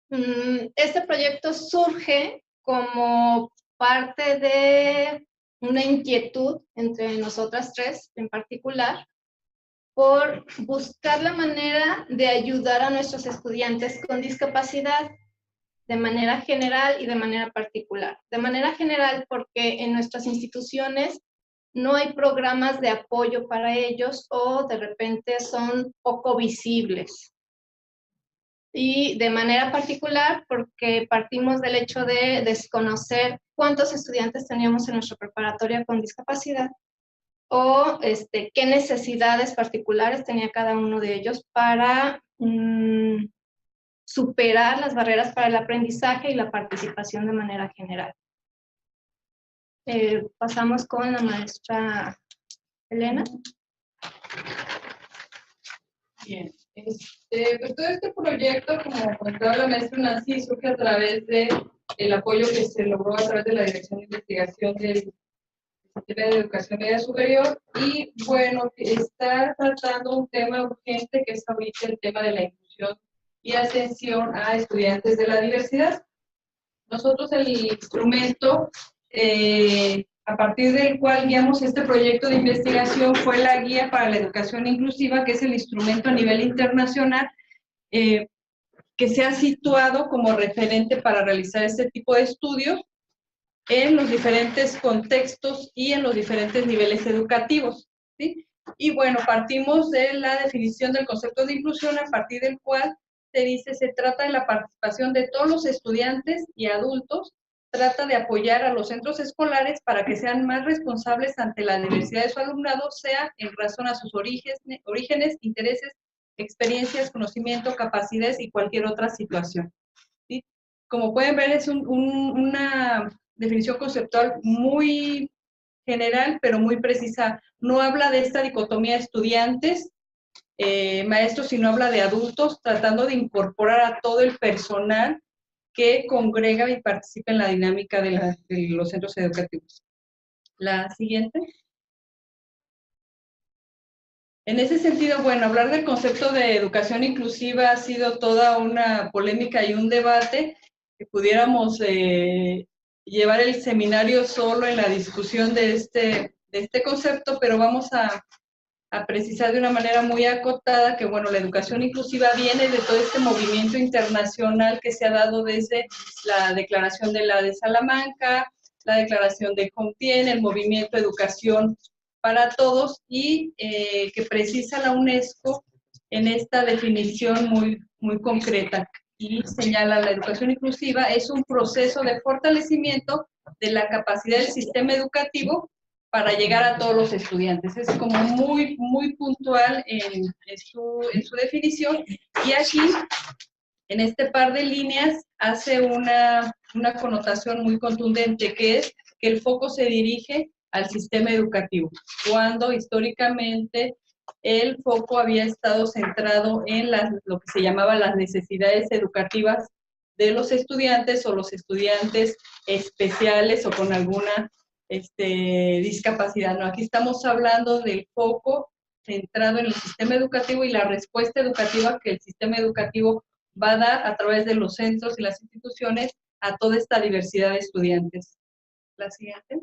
Este proyecto surge como parte de una inquietud entre nosotras tres en particular, por buscar la manera de ayudar a nuestros estudiantes con discapacidad de manera general y de manera particular. De manera general porque en nuestras instituciones no hay programas de apoyo para ellos o de repente son poco visibles. Y de manera particular porque partimos del hecho de desconocer cuántos estudiantes teníamos en nuestra preparatoria con discapacidad o qué necesidades particulares tenía cada uno de ellos para superar las barreras para el aprendizaje y la participación de manera general. Pasamos con la maestra Elena. Bien, pues todo este proyecto, como comentaba la maestra Nancy, surge a través del apoyo que se logró a través de la Dirección de Investigación del Sistema de Educación Media Superior y, bueno, está tratando un tema urgente que es ahorita el tema de la inclusión y atención a estudiantes de la diversidad. Nosotros el instrumento a partir del cual guiamos este proyecto de investigación fue la Guía para la Educación Inclusiva, que es el instrumento a nivel internacional que se ha situado como referente para realizar este tipo de estudios en los diferentes contextos y en los diferentes niveles educativos, ¿sí? Y bueno, partimos de la definición del concepto de inclusión, a partir del cual se dice, se trata de la participación de todos los estudiantes y adultos, trata de apoyar a los centros escolares para que sean más responsables ante la diversidad de su alumnado, sea en razón a sus orígenes, intereses, experiencias, conocimiento, capacidades y cualquier otra situación, ¿sí? Como pueden ver, es una definición conceptual muy general, pero muy precisa. No habla de esta dicotomía estudiantes, maestros, sino habla de adultos, tratando de incorporar a todo el personal que congrega y participa en la dinámica de los centros educativos. La siguiente. En ese sentido, bueno, hablar del concepto de educación inclusiva ha sido toda una polémica y un debate que pudiéramos llevar el seminario solo en la discusión de este concepto, pero vamos a precisar de una manera muy acotada que, bueno, la educación inclusiva viene de todo este movimiento internacional que se ha dado desde la Declaración de la de Salamanca, la Declaración de Compiègne, el movimiento Educación para Todos, y que precisa la UNESCO en esta definición muy concreta, y señala: la educación inclusiva es un proceso de fortalecimiento de la capacidad del sistema educativo para llegar a todos los estudiantes. Es como muy puntual en su definición, y aquí, en este par de líneas, hace una connotación muy contundente, que es que el foco se dirige al sistema educativo, cuando históricamente el foco había estado centrado en lo que se llamaba las necesidades educativas de los estudiantes, o los estudiantes especiales o con alguna discapacidad, ¿no? Aquí estamos hablando del foco centrado en el sistema educativo y la respuesta educativa que el sistema educativo va a dar a través de los centros y las instituciones a toda esta diversidad de estudiantes. La siguiente.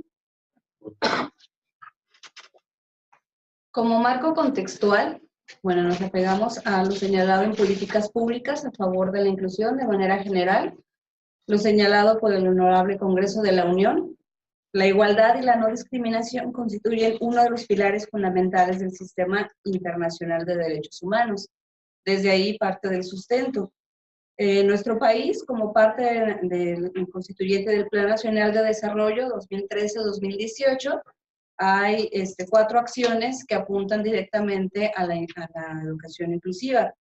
Como marco contextual, bueno, nos apegamos a lo señalado en políticas públicas a favor de la inclusión de manera general, lo señalado por el Honorable Congreso de la Unión. La igualdad y la no discriminación constituyen uno de los pilares fundamentales del sistema internacional de derechos humanos. Desde ahí parte del sustento. Nuestro país, como parte del constituyente del Plan Nacional de Desarrollo 2013-2018, hay 4 acciones que apuntan directamente a la educación inclusiva.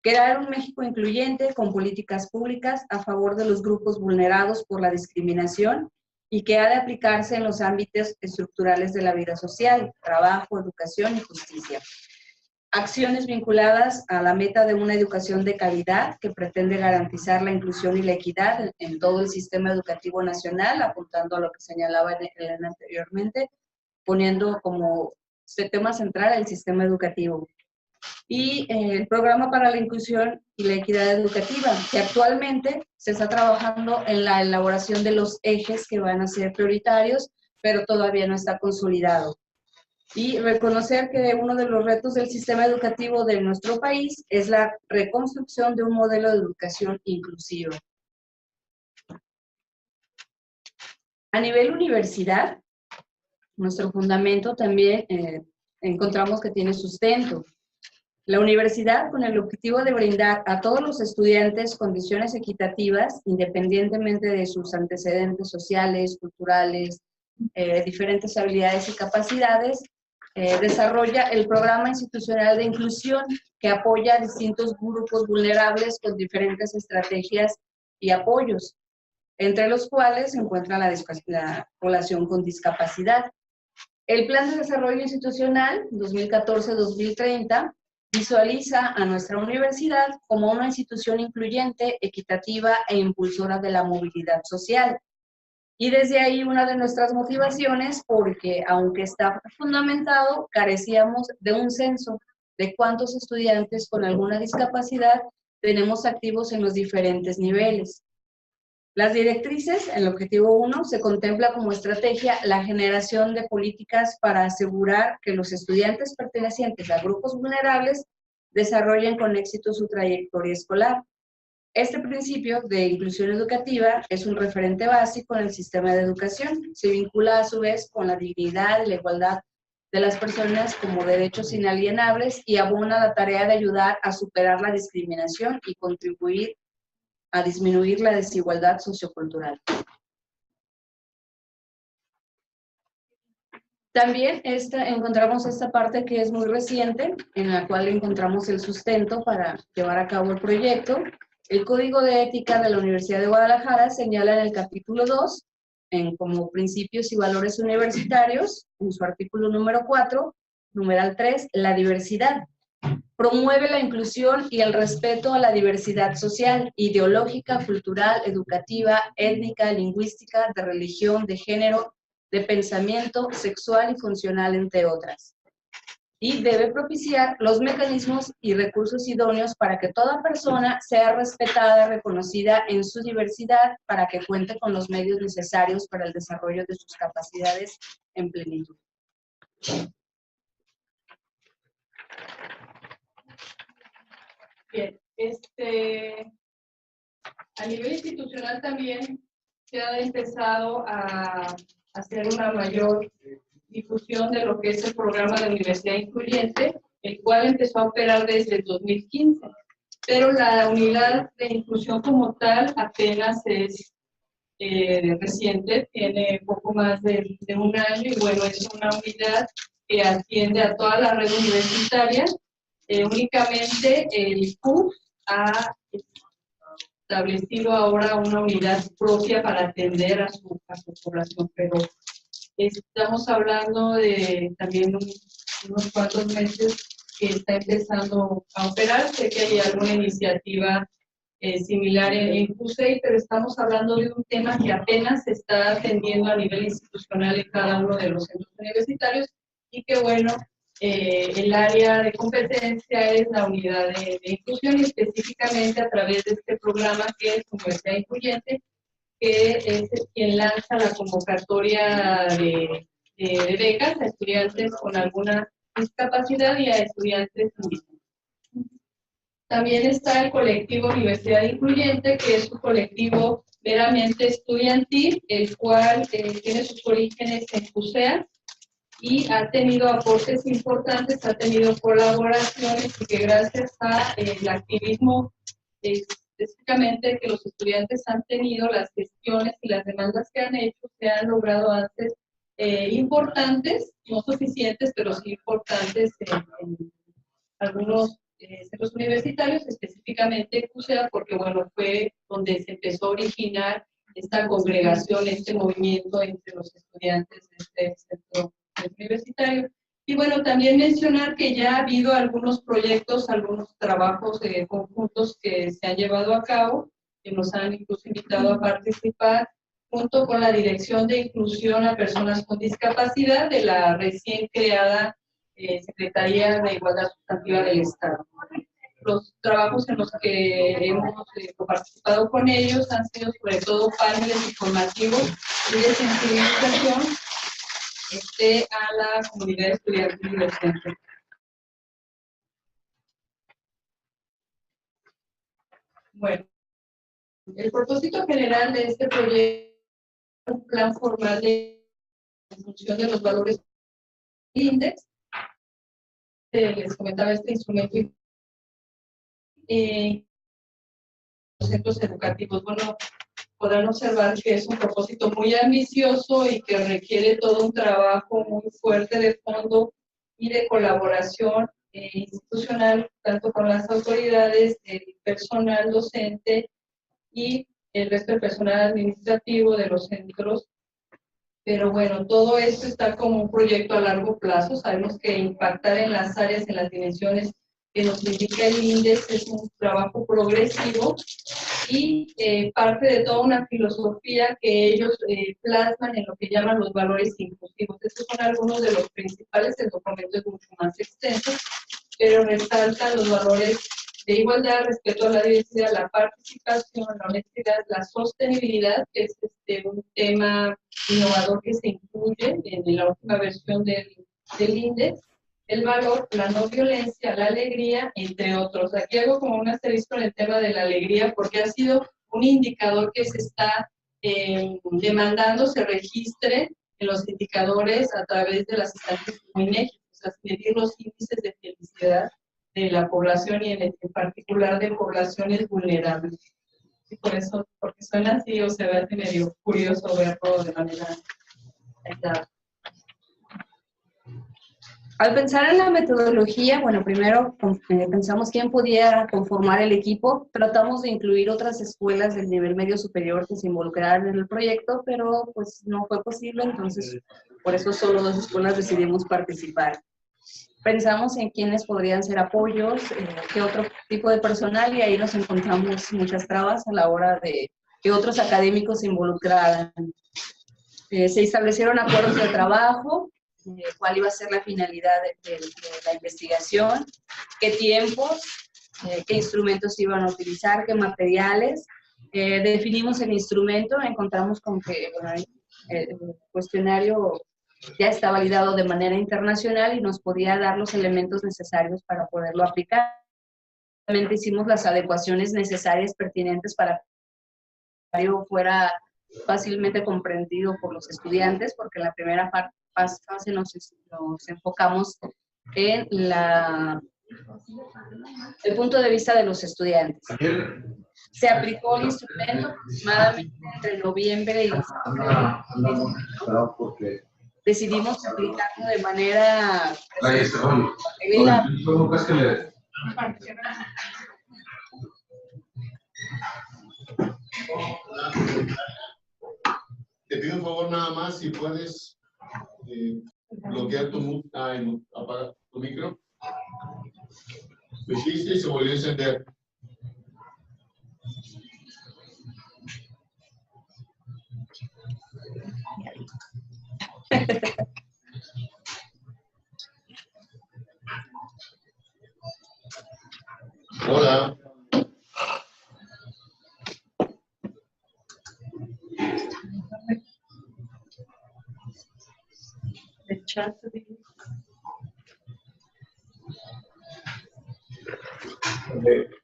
Crear un México incluyente con políticas públicas a favor de los grupos vulnerados por la discriminación y que ha de aplicarse en los ámbitos estructurales de la vida social, trabajo, educación y justicia. Acciones vinculadas a la meta de una educación de calidad que pretende garantizar la inclusión y la equidad en todo el sistema educativo nacional, apuntando a lo que señalaba Elena anteriormente, poniendo como tema central el sistema educativo. y el Programa para la Inclusión y la Equidad Educativa, que actualmente se está trabajando en la elaboración de los ejes que van a ser prioritarios, pero todavía no está consolidado. Y reconocer que uno de los retos del sistema educativo de nuestro país es la reconstrucción de un modelo de educación inclusiva. A nivel universidad, nuestro fundamento también encontramos que tiene sustento. La universidad, con el objetivo de brindar a todos los estudiantes condiciones equitativas, independientemente de sus antecedentes sociales, culturales, diferentes habilidades y capacidades, desarrolla el Programa Institucional de Inclusión, que apoya a distintos grupos vulnerables con diferentes estrategias y apoyos, entre los cuales se encuentra la población con discapacidad. El Plan de Desarrollo Institucional 2014-2030 visualiza a nuestra universidad como una institución incluyente, equitativa e impulsora de la movilidad social. Y desde ahí una de nuestras motivaciones, porque aunque está fundamentado, carecíamos de un censo de cuántos estudiantes con alguna discapacidad tenemos activos en los diferentes niveles. Las directrices, el objetivo 1, se contempla como estrategia la generación de políticas para asegurar que los estudiantes pertenecientes a grupos vulnerables desarrollen con éxito su trayectoria escolar. Este principio de inclusión educativa es un referente básico en el sistema de educación. Se vincula a su vez con la dignidad y la igualdad de las personas como derechos inalienables y abona la tarea de ayudar a superar la discriminación y contribuir a disminuir la desigualdad sociocultural. También encontramos esta parte que es muy reciente, en la cual encontramos el sustento para llevar a cabo el proyecto. El Código de Ética de la Universidad de Guadalajara señala en el capítulo 2, como principios y valores universitarios, en su artículo número 4, numeral 3, la diversidad. Promueve la inclusión y el respeto a la diversidad social, ideológica, cultural, educativa, étnica, lingüística, de religión, de género, de pensamiento, sexual y funcional, entre otras. Y debe propiciar los mecanismos y recursos idóneos para que toda persona sea respetada, reconocida en su diversidad, para que cuente con los medios necesarios para el desarrollo de sus capacidades en plenitud. Bien, a nivel institucional también se ha empezado a hacer una mayor difusión de lo que es el programa de Universidad Incluyente, el cual empezó a operar desde el 2015, pero la unidad de inclusión como tal apenas es reciente, tiene poco más de un año, y bueno, es una unidad que atiende a toda la red universitaria. Únicamente el CUF ha establecido ahora una unidad propia para atender a su población, pero estamos hablando de también unos cuantos meses que está empezando a operar. Sé que hay alguna iniciativa similar en CUSEI, pero estamos hablando de un tema que apenas se está atendiendo a nivel institucional en cada uno de los centros universitarios, y que bueno, el área de competencia es la unidad de inclusión, y específicamente a través de este programa que es Universidad Incluyente, que es quien lanza la convocatoria de becas a estudiantes con alguna discapacidad y a estudiantes indígenas. También está el colectivo Universidad Incluyente, que es un colectivo meramente estudiantil, el cual tiene sus orígenes en CUSEA y ha tenido aportes importantes, ha tenido colaboraciones, y que gracias al activismo específicamente que los estudiantes han tenido, las gestiones y las demandas que han hecho, se han logrado avances importantes, no suficientes, pero sí importantes en algunos centros universitarios, específicamente CUSEA, porque bueno, fue donde se empezó a originar esta congregación, este movimiento entre los estudiantes de este centro universitario. Y bueno, también mencionar que ya ha habido algunos proyectos, algunos trabajos conjuntos que se han llevado a cabo, que nos han incluso invitado a participar, junto con la Dirección de Inclusión a Personas con Discapacidad de la recién creada Secretaría de Igualdad Sustantiva del Estado. Los trabajos en los que hemos participado con ellos han sido sobre todo paneles informativos y de sensibilización a la comunidad estudiantil y docente. Bueno, el propósito general de este proyecto es un plan formal de función de los valores índices. Les comentaba este instrumento los centros educativos. Bueno, podrán observar que es un propósito muy ambicioso y que requiere todo un trabajo muy fuerte de fondo y de colaboración institucional, tanto con las autoridades, el personal docente y el resto del personal administrativo de los centros. Pero bueno, todo esto está como un proyecto a largo plazo. Sabemos que impactar en las áreas, en las dimensiones que nos indica el índice es un trabajo progresivo y parte de toda una filosofía que ellos plasman en lo que llaman los valores inclusivos. Estos son algunos de los principales, el documento es mucho más extenso, pero resaltan los valores de igualdad, respeto a la diversidad, la participación, la honestidad, la sostenibilidad, que es un tema innovador que se incluye en la última versión del índice, el valor, la no violencia, la alegría, entre otros. Aquí hago como un asterisco en el tema de la alegría, porque ha sido un indicador que se está demandando, se registre en los indicadores a través de las estadísticas INEGI, o sea, medir los índices de felicidad de la población y en particular de poblaciones vulnerables. Y por eso, porque suena así o se ve así medio curioso verlo de manera aislada. Al pensar en la metodología, bueno, primero pensamos quién podía conformar el equipo. Tratamos de incluir otras escuelas del nivel medio superior que se involucraran en el proyecto, pero pues no fue posible, entonces por eso solo 2 escuelas decidimos participar. Pensamos en quiénes podrían ser apoyos, qué otro tipo de personal, y ahí nos encontramos muchas trabas a la hora de que otros académicos se involucraran. Se establecieron acuerdos de trabajo, cuál iba a ser la finalidad de la investigación, qué tiempos, qué instrumentos iban a utilizar, qué materiales. Definimos el instrumento, encontramos con que bueno, el cuestionario ya está validado de manera internacional y nos podía dar los elementos necesarios para poderlo aplicar. Realmente hicimos las adecuaciones necesarias, pertinentes para que el fuera fácilmente comprendido por los estudiantes, porque en la primera fase nos enfocamos en el punto de vista de los estudiantes. Se aplicó el instrumento aproximadamente entre noviembre y diciembre. Decidimos aplicarlo de manera Te pido un favor nada más, si puedes bloquear apagar tu micro. Lo hiciste y se volvió a encender. Hola.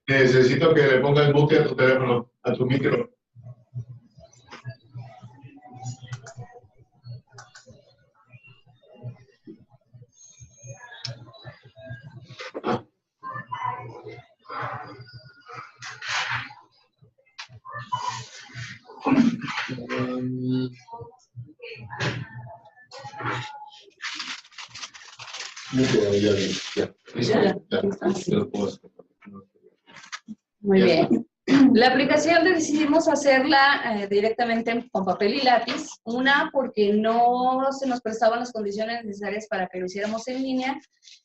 Necesito que le ponga el mute a tu teléfono, a tu micro. Muy bien. La aplicación decidimos hacerla directamente con papel y lápiz. Una, porque no se nos prestaban las condiciones necesarias para que lo hiciéramos en línea.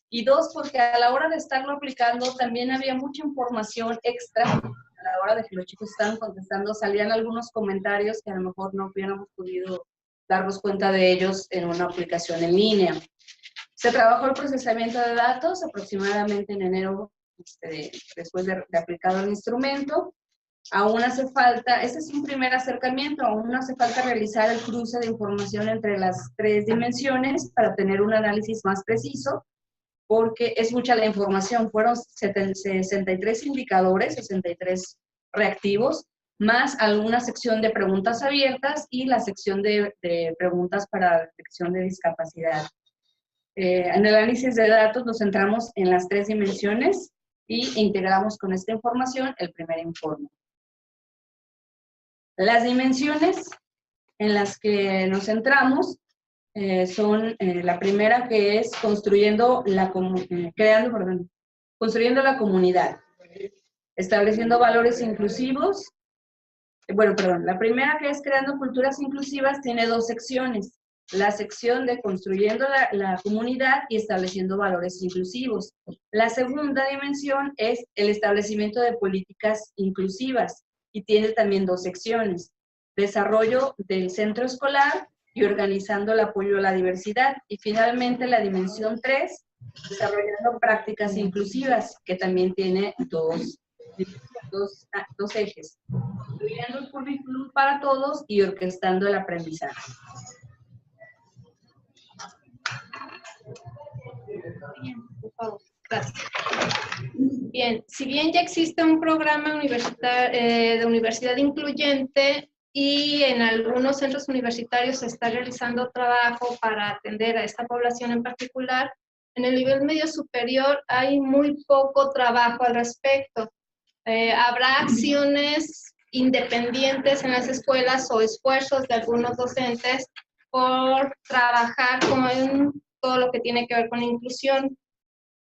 Y 2, porque a la hora de estarlo aplicando también había mucha información extra. A la hora de que los chicos estaban contestando, salían algunos comentarios que a lo mejor no hubiéramos podido darnos cuenta de ellos en una aplicación en línea. Se trabajó el procesamiento de datos aproximadamente en enero, después de aplicado el instrumento. Aún hace falta, este es un primer acercamiento, aún hace falta realizar el cruce de información entre las 3 dimensiones para tener un análisis más preciso, porque es mucha la información. Fueron 63 indicadores, 63 reactivos, más alguna sección de preguntas abiertas y la sección de preguntas para detección de discapacidad. En el análisis de datos nos centramos en las 3 dimensiones y integramos con esta información el primer informe. Las dimensiones en las que nos centramos son la primera, que es construyendo la comunidad, estableciendo valores inclusivos. La primera, que es creando culturas inclusivas, tiene 2 secciones. La sección de construyendo la comunidad y estableciendo valores inclusivos. La segunda dimensión es el establecimiento de políticas inclusivas y tiene también 2 secciones. Desarrollo del centro escolar y organizando el apoyo a la diversidad. Y finalmente la dimensión 3, desarrollando prácticas inclusivas, que también tiene dos ejes. Incluyendo el currículum para todos y orquestando el aprendizaje. Gracias. Bien, si bien ya existe un programa de universidad incluyente y en algunos centros universitarios se está realizando trabajo para atender a esta población en particular, en el nivel medio superior hay muy poco trabajo al respecto. Habrá acciones independientes en las escuelas o esfuerzos de algunos docentes por trabajar con todo lo que tiene que ver con inclusión,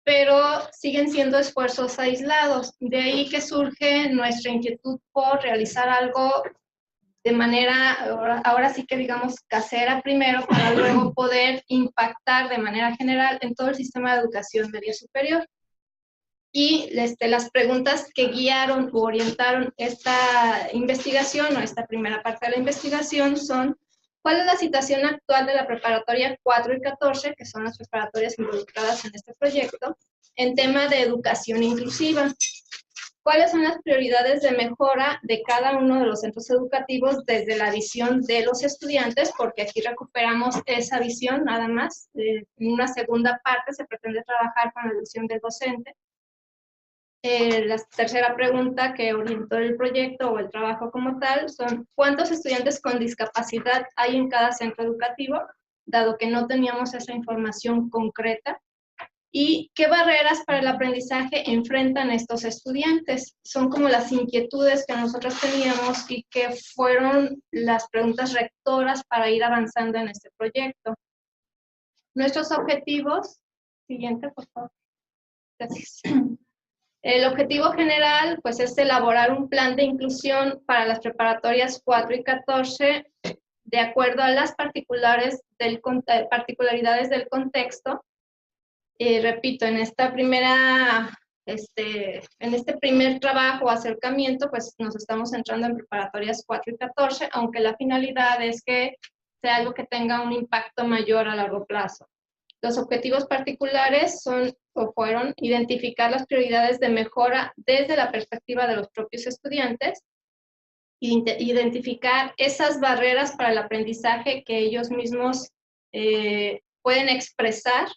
pero siguen siendo esfuerzos aislados. De ahí que surge nuestra inquietud por realizar algo de manera, ahora sí que digamos, casera primero, para luego poder impactar de manera general en todo el sistema de educación media superior. Y las preguntas que guiaron o orientaron esta investigación o esta primera parte de la investigación son: ¿cuál es la situación actual de la preparatoria 4 y 14, que son las preparatorias involucradas en este proyecto, en tema de educación inclusiva? ¿Cuáles son las prioridades de mejora de cada uno de los centros educativos desde la visión de los estudiantes? Porque aquí recuperamos esa visión nada más. En una segunda parte se pretende trabajar con la visión del docente. La tercera pregunta que orientó el proyecto o el trabajo como tal son: ¿cuántos estudiantes con discapacidad hay en cada centro educativo? Dado que no teníamos esa información concreta. ¿Y qué barreras para el aprendizaje enfrentan estos estudiantes? Son como las inquietudes que nosotros teníamos y que fueron las preguntas rectoras para ir avanzando en este proyecto. Nuestros objetivos, siguiente por favor, gracias. El objetivo general, pues, es elaborar un plan de inclusión para las preparatorias 4 y 14 de acuerdo a las particularidades del contexto. Repito, en esta primera, en este primer trabajo o acercamiento, pues nos estamos centrando en preparatorias 4 y 14, aunque la finalidad es que sea algo que tenga un impacto mayor a largo plazo. Los objetivos particulares fueron identificar las prioridades de mejora desde la perspectiva de los propios estudiantes, identificar esas barreras para el aprendizaje que ellos mismos pueden expresar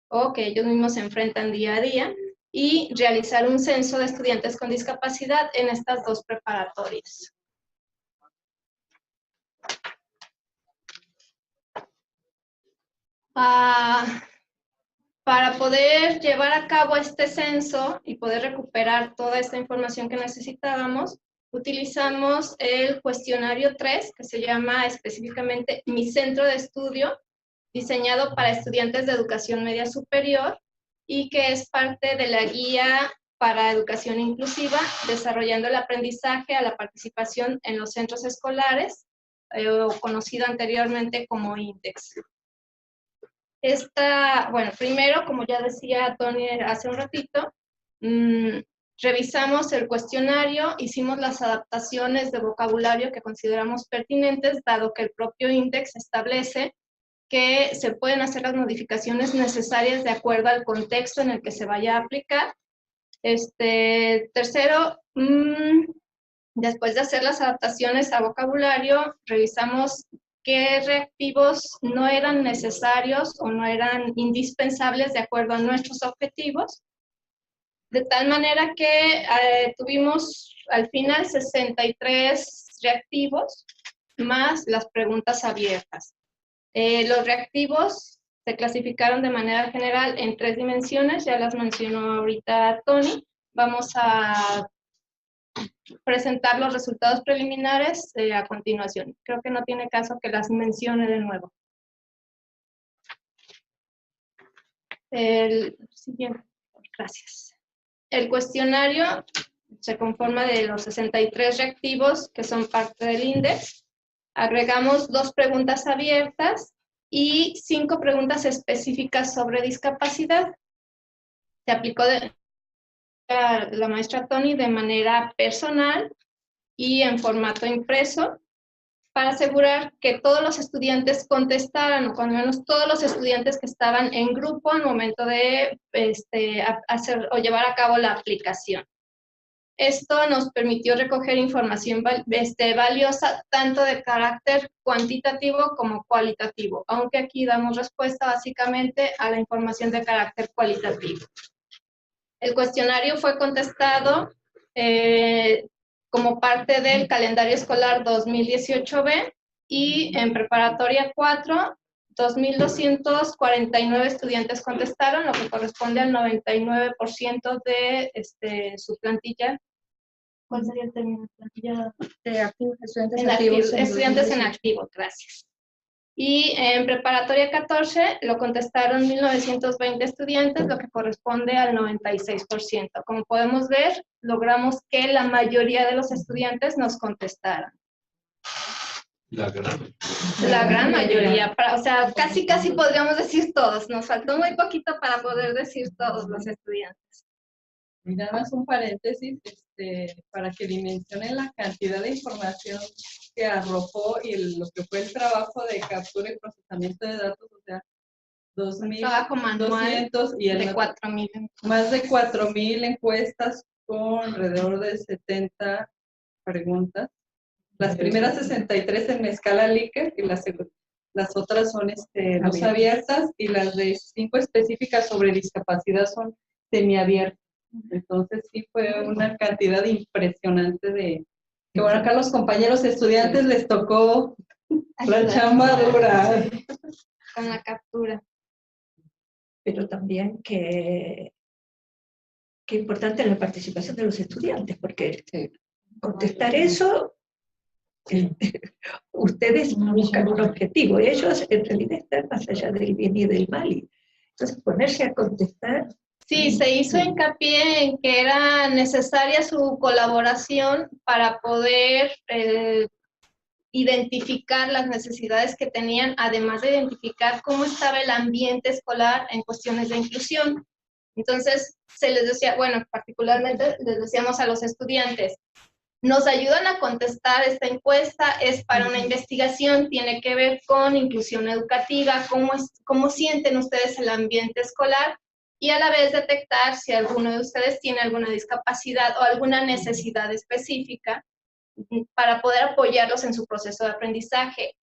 o que ellos mismos se enfrentan día a día, y realizar un censo de estudiantes con discapacidad en estas 2 preparatorias. Para poder llevar a cabo este censo y poder recuperar toda esta información que necesitábamos, utilizamos el cuestionario 3, que se llama específicamente Mi Centro de Estudio, diseñado para estudiantes de educación media superior y que es parte de la guía para educación inclusiva, desarrollando el aprendizaje a la participación en los centros escolares, o conocido anteriormente como INTEX. Bueno, primero, como ya decía Tony hace un ratito, revisamos el cuestionario, hicimos las adaptaciones de vocabulario que consideramos pertinentes, dado que el propio INTEX establece que se pueden hacer las modificaciones necesarias de acuerdo al contexto en el que se vaya a aplicar. Tercero, después de hacer las adaptaciones a vocabulario, revisamos qué reactivos no eran necesarios o no eran indispensables de acuerdo a nuestros objetivos, de tal manera que tuvimos al final 63 reactivos más las preguntas abiertas. Los reactivos se clasificaron de manera general en 3 dimensiones, ya las mencionó ahorita Tony. Vamos a presentar los resultados preliminares a continuación. Creo que no tiene caso que las mencione de nuevo. El siguiente, gracias. El cuestionario se conforma de los 63 reactivos que son parte del índice. Agregamos 2 preguntas abiertas y 5 preguntas específicas sobre discapacidad. Se aplicó la maestra Tony de manera personal y en formato impreso para asegurar que todos los estudiantes contestaran, o cuando menos todos los estudiantes que estaban en grupo al momento de hacer o llevar a cabo la aplicación. Esto nos permitió recoger información valiosa tanto de carácter cuantitativo como cualitativo, aunque aquí damos respuesta básicamente a la información de carácter cualitativo. El cuestionario fue contestado como parte del calendario escolar 2018B y en preparatoria 4, 2.249 estudiantes contestaron, lo que corresponde al 99% de su plantilla. ¿Cuál sería el término? Plantilla de activos, estudiantes en activos. activo, estudiantes en activo, gracias. Y en preparatoria 14 lo contestaron 1.920 estudiantes, lo que corresponde al 96%. Como podemos ver, logramos que la mayoría de los estudiantes nos contestaran. La gran mayoría, o sea, casi podríamos decir todos. Nos faltó muy poquito para poder decir todos los estudiantes. Y nada más un paréntesis, para que dimensionen la cantidad de información que arrojó y lo que fue el trabajo de captura y procesamiento de datos, o sea, 2.200 y de 4.000. Más de 4.000 encuestas con alrededor de 70 preguntas. Las primeras 63 en escala Likert y las otras son dos abiertas y las de 5 específicas sobre discapacidad son semiabiertas. Entonces sí fue una cantidad impresionante de... Que bueno, acá a los compañeros estudiantes les tocó la chamba dura. Con la captura. Pero también que importante es la participación de los estudiantes, porque contestar eso, ustedes buscan un objetivo, ellos en realidad están más allá del bien y del mal, y entonces ponerse a contestar. Sí, se hizo hincapié en que era necesaria su colaboración para poder identificar las necesidades que tenían, además de identificar cómo estaba el ambiente escolar en cuestiones de inclusión. Entonces, se les decía, bueno, particularmente les decíamos a los estudiantes, nos ayudan a contestar esta encuesta, es para una investigación, tiene que ver con inclusión educativa, cómo sienten ustedes el ambiente escolar, y a la vez detectar si alguno de ustedes tiene alguna discapacidad o alguna necesidad específica para poder apoyarlos en su proceso de aprendizaje.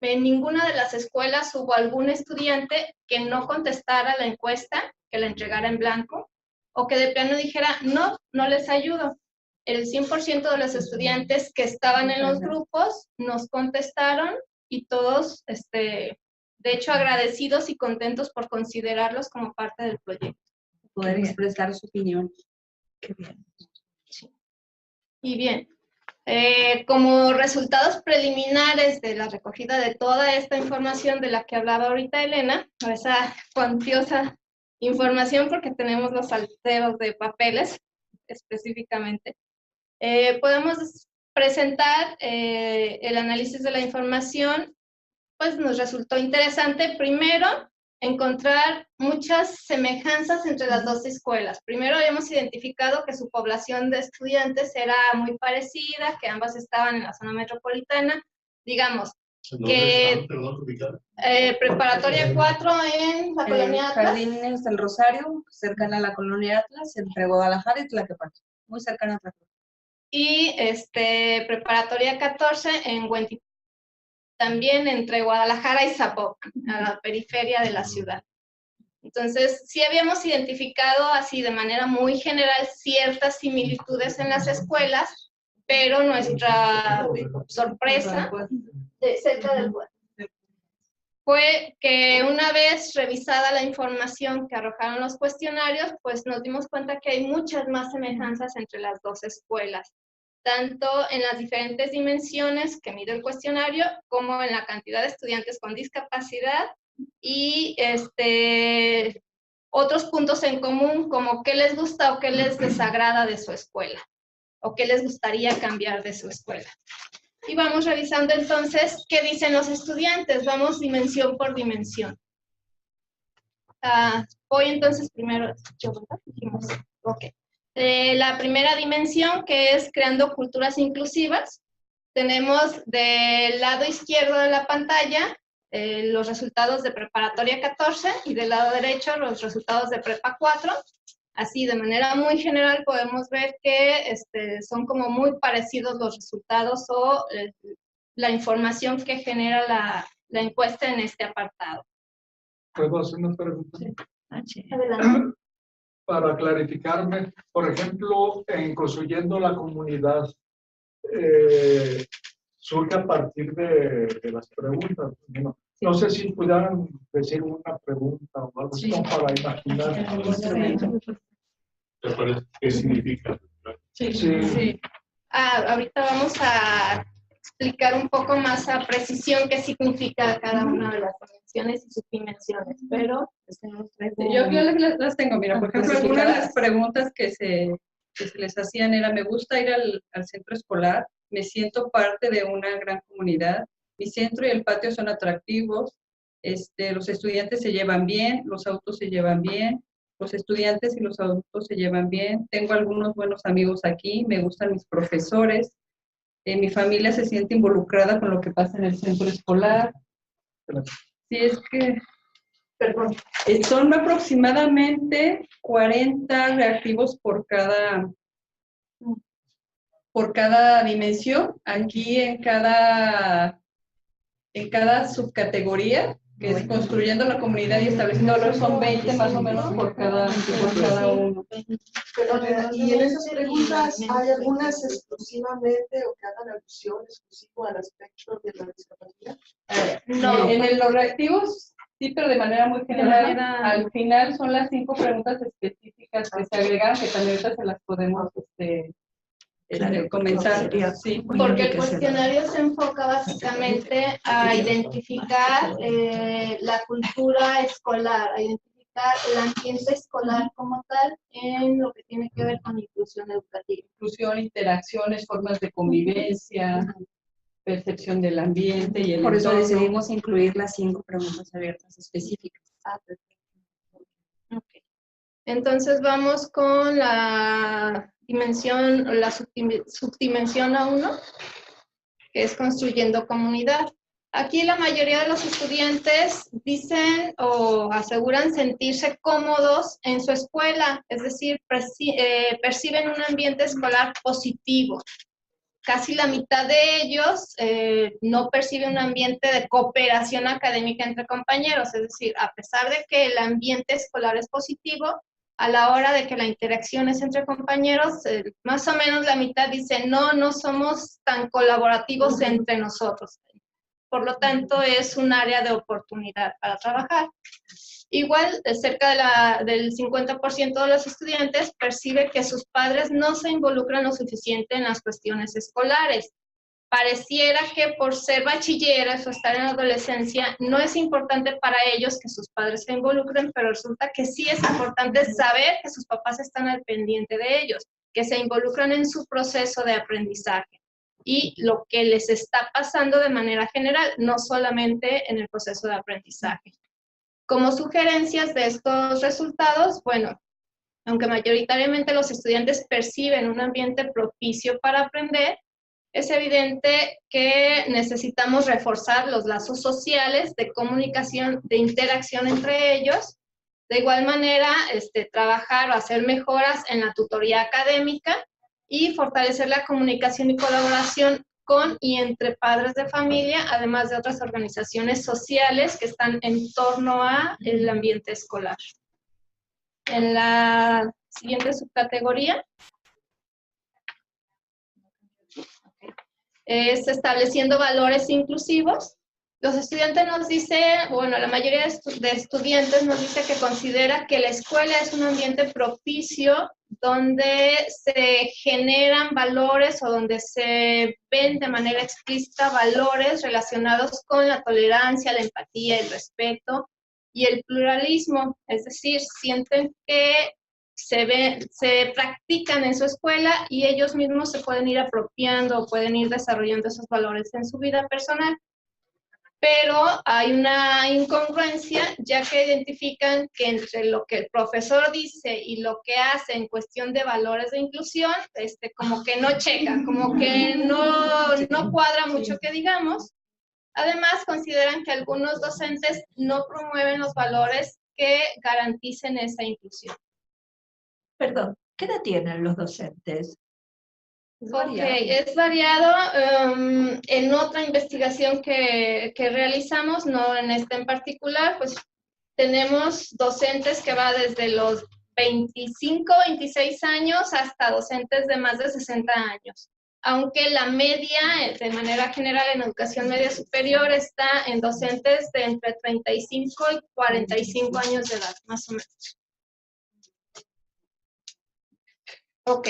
En ninguna de las escuelas hubo algún estudiante que no contestara la encuesta, que la entregara en blanco, o que de plano dijera, no les ayudo. El 100% de los estudiantes que estaban en los grupos nos contestaron y todos, de hecho, agradecidos y contentos por considerarlos como parte del proyecto. Poder expresar su opinión. Qué bien. Sí. Y bien, como resultados preliminares de la recogida de toda esta información de la que hablaba ahorita Elena, esa cuantiosa información, porque tenemos los salteros de papeles específicamente, podemos presentar el análisis de la información. Pues nos resultó interesante, primero, encontrar muchas semejanzas entre las dos escuelas. Primero habíamos identificado que su población de estudiantes era muy parecida, que ambas estaban en la zona metropolitana. Digamos, Que, ¿Dónde están? Perdón, ubicada. preparatoria 4 en la colonia Atlas. Jardines del Rosario, cercana a la colonia Atlas, entre Guadalajara y Tlaquepaque, muy cercana a Tlaquepaque. Y preparatoria 14 en Huentitán, también entre Guadalajara y Zapopan, a la periferia de la ciudad. Entonces, sí habíamos identificado así de manera muy general ciertas similitudes en las escuelas, pero nuestra sorpresa cerca del pueblo fue que una vez revisada la información que arrojaron los cuestionarios, pues nos dimos cuenta que hay muchas más semejanzas entre las dos escuelas, tanto en las diferentes dimensiones que mide el cuestionario, como en la cantidad de estudiantes con discapacidad y otros puntos en común, como qué les gusta o qué les desagrada de su escuela, o qué les gustaría cambiar de su escuela. Y vamos revisando entonces qué dicen los estudiantes, vamos dimensión por dimensión. Voy entonces primero, okay. La primera dimensión, que es creando culturas inclusivas. Tenemos del lado izquierdo de la pantalla los resultados de preparatoria 14 y del lado derecho los resultados de prepa 4. Así, de manera muy general, podemos ver que son como muy parecidos los resultados o la información que genera la encuesta en este apartado. ¿Puedo hacer una pregunta? Sí. Adelante. Para clarificarme, por ejemplo, en construyendo la comunidad, surge a partir de las preguntas. No sé si pudieran decir una pregunta o algo así, como para imaginar. ¿Te parece? ¿Qué significa? Sí. Ahorita vamos a explicar un poco más a precisión qué significa cada una de las dimensiones y subdimensiones, pero yo las tengo, mira, por ejemplo, algunas de las preguntas que se les hacían era, me gusta ir al centro escolar, me siento parte de una gran comunidad, mi centro y el patio son atractivos, los estudiantes se llevan bien, los autos se llevan bien, los estudiantes y los adultos se llevan bien, tengo algunos buenos amigos aquí, me gustan mis profesores, mi familia se siente involucrada con lo que pasa en el centro escolar. Sí, es que, perdón, son aproximadamente 40 reactivos por cada dimensión. Aquí en cada subcategoría, que es construyendo la comunidad y estableciendo valores, son 20 más o menos por cada uno. Y en esas preguntas, ¿hay algunas exclusivamente o que hagan alusión exclusivo al aspecto de la discapacidad? No, en los reactivos sí, pero de manera muy general. Al final son las 5 preguntas específicas que se agregan, que también ahorita se las podemos comenzar. Sí. Porque el cuestionario se enfoca básicamente a identificar la cultura escolar, a identificar el ambiente escolar como tal en lo que tiene que ver con inclusión educativa. Inclusión, interacciones, formas de convivencia, percepción del ambiente y el Por eso entorno. decidimos incluir las 5 preguntas abiertas específicas. Okay. Entonces vamos con la dimensión, la subdimensión A1, que es construyendo comunidad. Aquí la mayoría de los estudiantes dicen o aseguran sentirse cómodos en su escuela, es decir, perciben un ambiente escolar positivo. Casi la mitad de ellos no perciben un ambiente de cooperación académica entre compañeros, es decir, a pesar de que el ambiente escolar es positivo, a la hora de que la interacción es entre compañeros, más o menos la mitad dice, no somos tan colaborativos entre nosotros. Por lo tanto, es un área de oportunidad para trabajar. Igual, cerca del 50% de los estudiantes percibe que sus padres no se involucran lo suficiente en las cuestiones escolares. Pareciera que por ser bachilleres o estar en la adolescencia, no es importante para ellos que sus padres se involucren, pero resulta que sí es importante saber que sus papás están al pendiente de ellos, que se involucran en su proceso de aprendizaje y lo que les está pasando de manera general, no solamente en el proceso de aprendizaje. Como sugerencias de estos resultados, bueno, aunque mayoritariamente los estudiantes perciben un ambiente propicio para aprender, es evidente que necesitamos reforzar los lazos sociales de comunicación, de interacción entre ellos. De igual manera, trabajar o hacer mejoras en la tutoría académica y fortalecer la comunicación y colaboración con y entre padres de familia, además de otras organizaciones sociales que están en torno al ambiente escolar. En la siguiente subcategoría es estableciendo valores inclusivos. Los estudiantes nos dicen, bueno, la mayoría de estudiantes nos dice que considera que la escuela es un ambiente propicio donde se generan valores o donde se ven de manera explícita valores relacionados con la tolerancia, la empatía, el respeto y el pluralismo. Es decir, sienten que se practican en su escuela y ellos mismos se pueden ir apropiando o pueden ir desarrollando esos valores en su vida personal. Pero hay una incongruencia, ya que identifican que entre lo que el profesor dice y lo que hace en cuestión de valores de inclusión, como que no checa, como que no cuadra mucho que digamos. Además, consideran que algunos docentes no promueven los valores que garanticen esa inclusión. Perdón, ¿qué edad tienen los docentes? Es variado. En otra investigación que realizamos, no en esta en particular, pues tenemos docentes que va desde los 25, 26 años hasta docentes de más de 60 años. Aunque la media, de manera general, en educación media superior está en docentes de entre 35 y 45 años de edad, más o menos. Ok.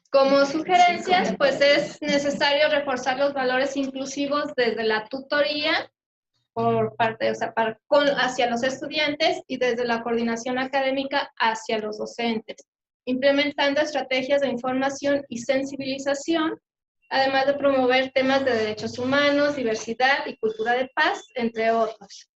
Como sugerencias, pues es necesario reforzar los valores inclusivos desde la tutoría por parte, hacia los estudiantes y desde la coordinación académica hacia los docentes, implementando estrategias de información y sensibilización, además de promover temas de derechos humanos, diversidad y cultura de paz, entre otros,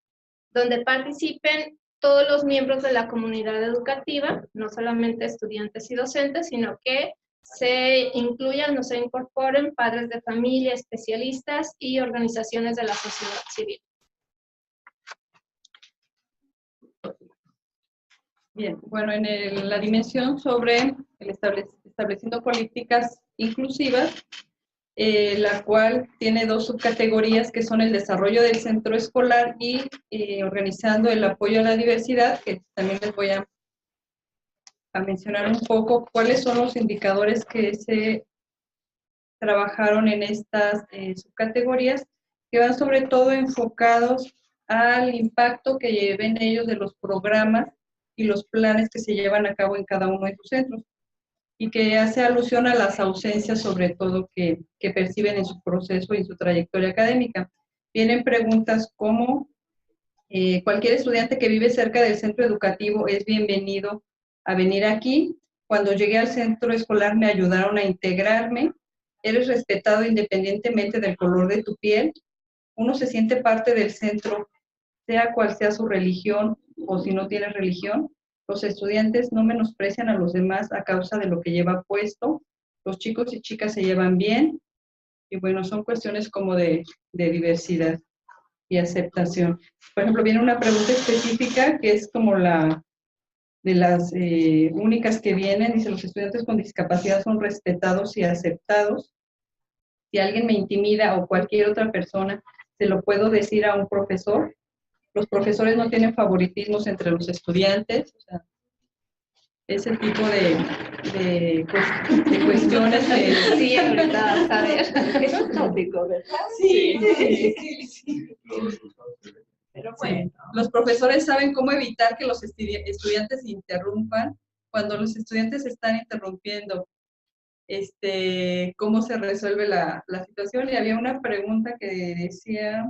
donde participen todos los miembros de la comunidad educativa, no solamente estudiantes y docentes, sino que se incluyan o se incorporen padres de familia, especialistas y organizaciones de la sociedad civil. Bien, bueno, en la dimensión sobre el estableciendo políticas inclusivas, la cual tiene dos subcategorías que son el desarrollo del centro escolar y organizando el apoyo a la diversidad, que también les voy a mencionar un poco cuáles son los indicadores que se trabajaron en estas subcategorías, que van sobre todo enfocados al impacto que lleven ellos de los programas y los planes que se llevan a cabo en cada uno de sus centros, y que hace alusión a las ausencias sobre todo que perciben en su proceso y en su trayectoria académica. Vienen preguntas como cualquier estudiante que vive cerca del centro educativo es bienvenido a venir aquí. Cuando llegué al centro escolar me ayudaron a integrarme. Eres respetado independientemente del color de tu piel. Uno se siente parte del centro, sea cual sea su religión o si no tiene religión. Los estudiantes no menosprecian a los demás a causa de lo que lleva puesto. Los chicos y chicas se llevan bien. Y bueno, son cuestiones como de diversidad y aceptación. Por ejemplo, viene una pregunta específica que es como de las únicas que vienen. Dice, los estudiantes con discapacidad son respetados y aceptados. Si alguien me intimida o cualquier otra persona, ¿se lo puedo decir a un profesor? Los profesores no tienen favoritismos entre los estudiantes. O sea, ese tipo de cuestiones que... Sí, ahorita a ver. Es un tópico, ¿verdad? Sí. Pero bueno. Sí. Los profesores saben cómo evitar que los estudiantes interrumpan. Cuando los estudiantes están interrumpiendo, cómo se resuelve la situación. Y había una pregunta que decía,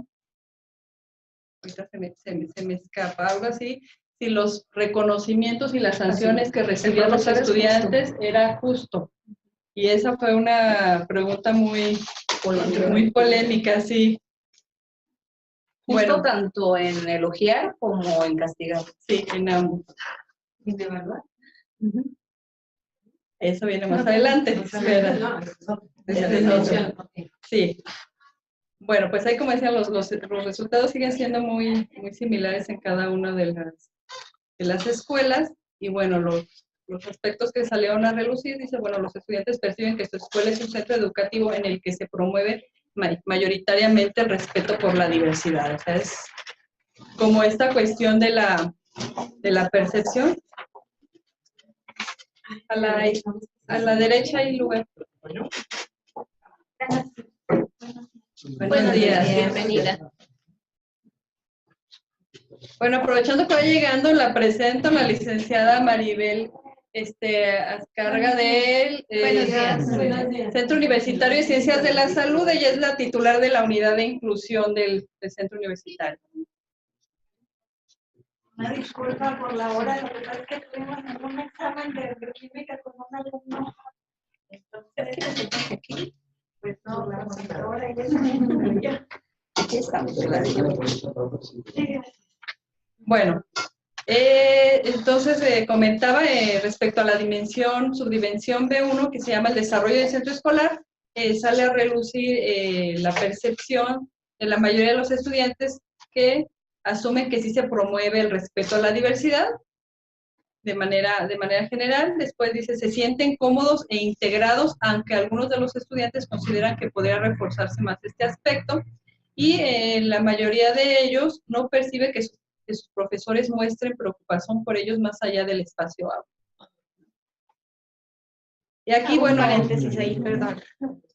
ahorita se me escapa, algo así, si los reconocimientos y las sanciones que recibían los estudiantes era justo. Y esa fue una pregunta muy polémica, sí. Justo Bueno, tanto en elogiar como en castigar. sí, en ambos. ¿De verdad? Eso viene más adelante. Espera. Sí. Bueno, pues ahí como decía, los resultados siguen siendo muy similares en cada una de las escuelas. Y bueno, los aspectos que salieron a relucir, dice, bueno, los estudiantes perciben que su escuela es un centro educativo en el que se promueve mayoritariamente el respeto por la diversidad. O sea, es como esta cuestión de la percepción. A la derecha hay lugar. Buenos días. Bienvenida. Bueno, aprovechando que va llegando, la presento la licenciada Maribel Azcárraga del Centro Universitario de Ciencias de la Salud. Ella es la titular de la unidad de inclusión del Centro Universitario. Una disculpa por la hora, lo que pasa es que tuvimos un examen de química con un alumno. Entonces, pues no, la monitora y eso. Aquí estamos. Bueno, entonces comentaba respecto a la subdimensión B1, que se llama el desarrollo del centro escolar, sale a relucir la percepción de la mayoría de los estudiantes que asumen que sí se promueve el respeto a la diversidad de manera general. Después dice, se sienten cómodos e integrados, aunque algunos de los estudiantes consideran que podría reforzarse más este aspecto, y la mayoría de ellos no percibe que sus profesores muestren preocupación por ellos más allá del espacio aula. Y aquí, bueno, paréntesis ahí, perdón.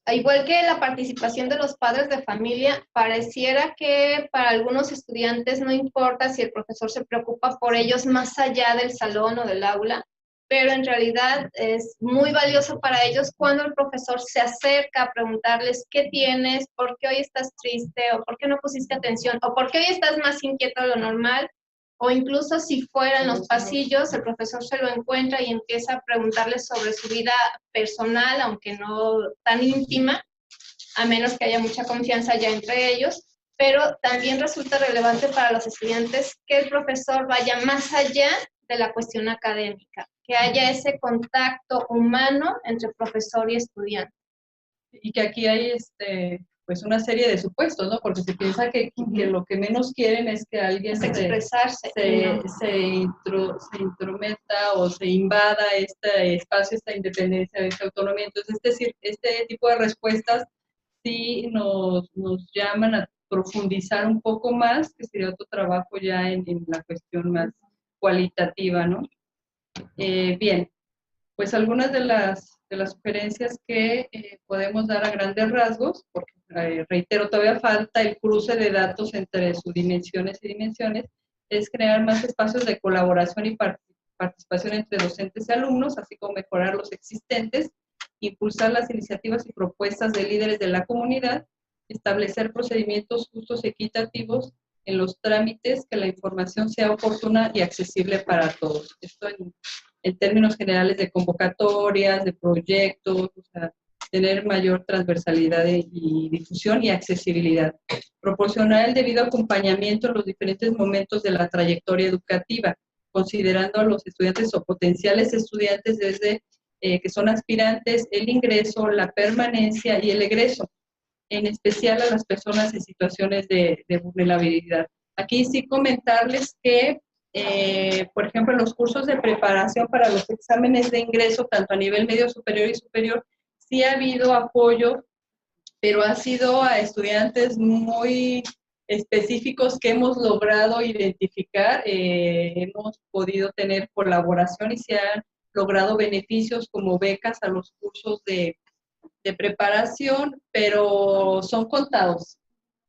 Igual que la participación de los padres de familia, pareciera que para algunos estudiantes no importa si el profesor se preocupa por ellos más allá del salón o del aula, pero en realidad es muy valioso para ellos cuando el profesor se acerca a preguntarles qué tienes, por qué hoy estás triste, o por qué no pusiste atención, o por qué hoy estás más inquieto de lo normal, o incluso si fuera en los pasillos, el profesor se lo encuentra y empieza a preguntarles sobre su vida personal, aunque no tan íntima, a menos que haya mucha confianza ya entre ellos, pero también resulta relevante para los estudiantes que el profesor vaya más allá de la cuestión académica, que haya ese contacto humano entre profesor y estudiante. Y que aquí hay pues una serie de supuestos, ¿no? Porque se piensa que lo que menos quieren es que alguien se intrometa o se invada este espacio, esta independencia, esta autonomía. Entonces, este tipo de respuestas sí nos llaman a profundizar un poco más, que sería otro trabajo ya en la cuestión más cualitativa, ¿no? Bien, pues algunas de las sugerencias que podemos dar a grandes rasgos, porque reitero, todavía falta el cruce de datos entre subdimensiones y dimensiones, es crear más espacios de colaboración y participación entre docentes y alumnos, así como mejorar los existentes, impulsar las iniciativas y propuestas de líderes de la comunidad, establecer procedimientos justos y equitativos en los trámites, que la información sea oportuna y accesible para todos. Esto en términos generales de convocatorias, de proyectos, o sea, tener mayor transversalidad y difusión y accesibilidad. Proporcionar el debido acompañamiento en los diferentes momentos de la trayectoria educativa, considerando a los estudiantes o potenciales estudiantes desde que son aspirantes, el ingreso, la permanencia y el egreso, en especial a las personas en situaciones de vulnerabilidad. Aquí sí comentarles que por ejemplo, en los cursos de preparación para los exámenes de ingreso, tanto a nivel medio superior y superior, sí ha habido apoyo, pero ha sido a estudiantes muy específicos que hemos logrado identificar, hemos podido tener colaboración y se han logrado beneficios como becas a los cursos de preparación, pero son contados.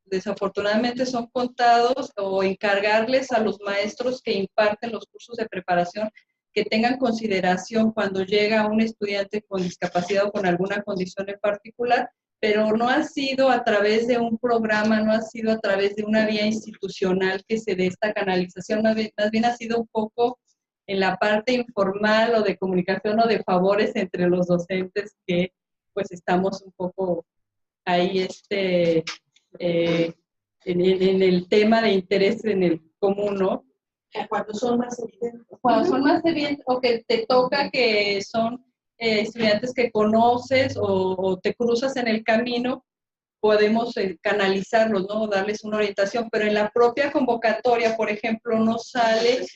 Desafortunadamente son contados, o encargarles a los maestros que imparten los cursos de preparación que tengan consideración cuando llega un estudiante con discapacidad o con alguna condición en particular, pero no ha sido a través de un programa, no ha sido a través de una vía institucional que se dé esta canalización, más bien ha sido un poco en la parte informal o de comunicación o de favores entre los docentes, que pues estamos un poco ahí en el tema de interés en el común, ¿no? Cuando son más evidentes. Cuando son más evidentes, o que te toca que son estudiantes que conoces o te cruzas en el camino, podemos canalizarlos, ¿no? Darles una orientación, pero en la propia convocatoria, por ejemplo, no sale,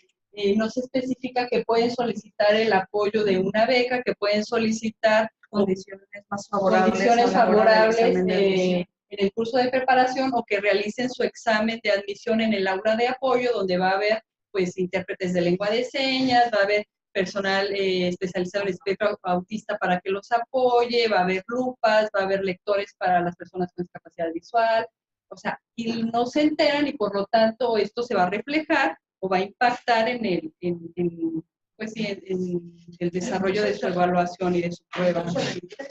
no se especifica que pueden solicitar el apoyo de una beca, que pueden solicitar condiciones más favorables, en el curso de preparación o que realicen su examen de admisión en el aula de apoyo, donde va a haber pues intérpretes de lengua de señas, va a haber personal especializado en espectro autista para que los apoye, va a haber lupas, va a haber lectores para las personas con discapacidad visual, o sea, y no se enteran y por lo tanto esto se va a reflejar o va a impactar en el desarrollo de su evaluación y de su prueba.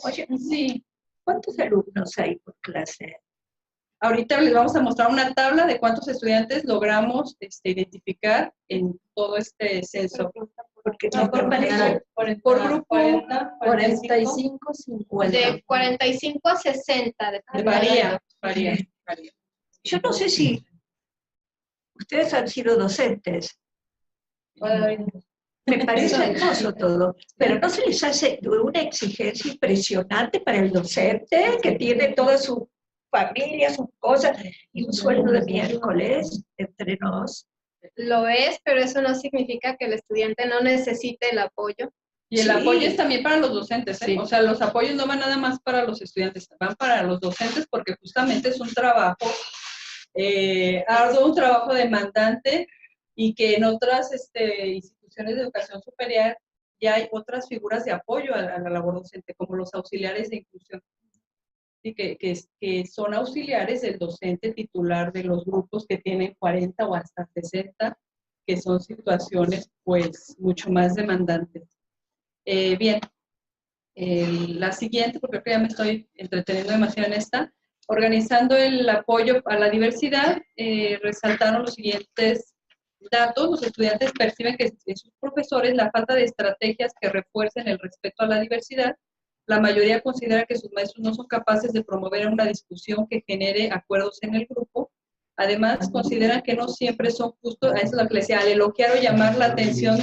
Oye, sí, ¿cuántos alumnos hay por clase? Ahorita les vamos a mostrar una tabla de cuántos estudiantes logramos identificar en todo este censo. Porque no permanece por grupo 45, 50. De 45 a 60. Varía. Yo no sé si ustedes han sido docentes. Me parece hermoso todo, pero ¿no se les hace una exigencia impresionante para el docente que tiene toda su familia, sus cosas y un sueldo de miércoles entre nos? Lo es, pero eso no significa que el estudiante no necesite el apoyo. Y el apoyo es también para los docentes, ¿eh? Sí. O sea, los apoyos no van nada más para los estudiantes, van para los docentes porque justamente es un trabajo arduo, un trabajo demandante y que en otras instituciones de educación superior ya hay otras figuras de apoyo a la labor docente, como los auxiliares de inclusión. Sí, que son auxiliares del docente titular de los grupos que tienen 40 o hasta 60, que son situaciones pues mucho más demandantes. Bien, la siguiente, porque creo que ya me estoy entreteniendo demasiado en esta, organizando el apoyo a la diversidad, resaltaron los siguientes datos. Los estudiantes perciben que en sus profesores la falta de estrategias que refuercen el respeto a la diversidad. La mayoría considera que sus maestros no son capaces de promover una discusión que genere acuerdos en el grupo. Además, consideran que no siempre son justos, a eso es lo que les decía, al elogiar o llamar la atención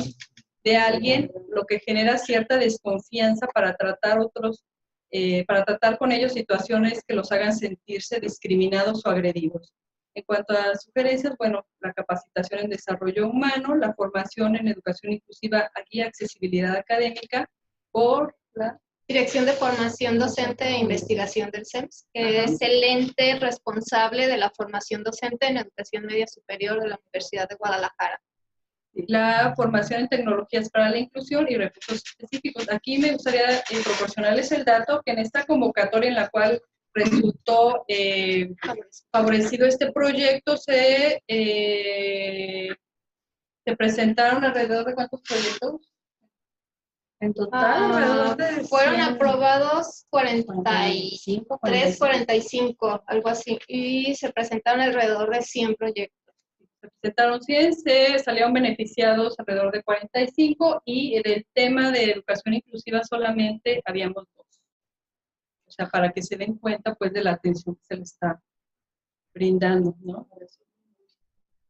de alguien, lo que genera cierta desconfianza para tratar con ellos situaciones que los hagan sentirse discriminados o agredidos. En cuanto a sugerencias, bueno, la capacitación en desarrollo humano, la formación en educación inclusiva y accesibilidad académica por la Dirección de Formación Docente e Investigación del CEMS, que es el ente responsable de la formación docente en educación media superior de la Universidad de Guadalajara. La formación en tecnologías para la inclusión y recursos específicos. Aquí me gustaría proporcionarles el dato que en esta convocatoria en la cual resultó favorecido este proyecto, se presentaron alrededor de ¿cuántos proyectos? En total, fueron aprobados 43, 45, algo así, y se presentaron alrededor de 100 proyectos. Se presentaron 100, se salieron beneficiados alrededor de 45 y del tema de educación inclusiva solamente habíamos 2. O sea, para que se den cuenta pues de la atención que se le está brindando, ¿no?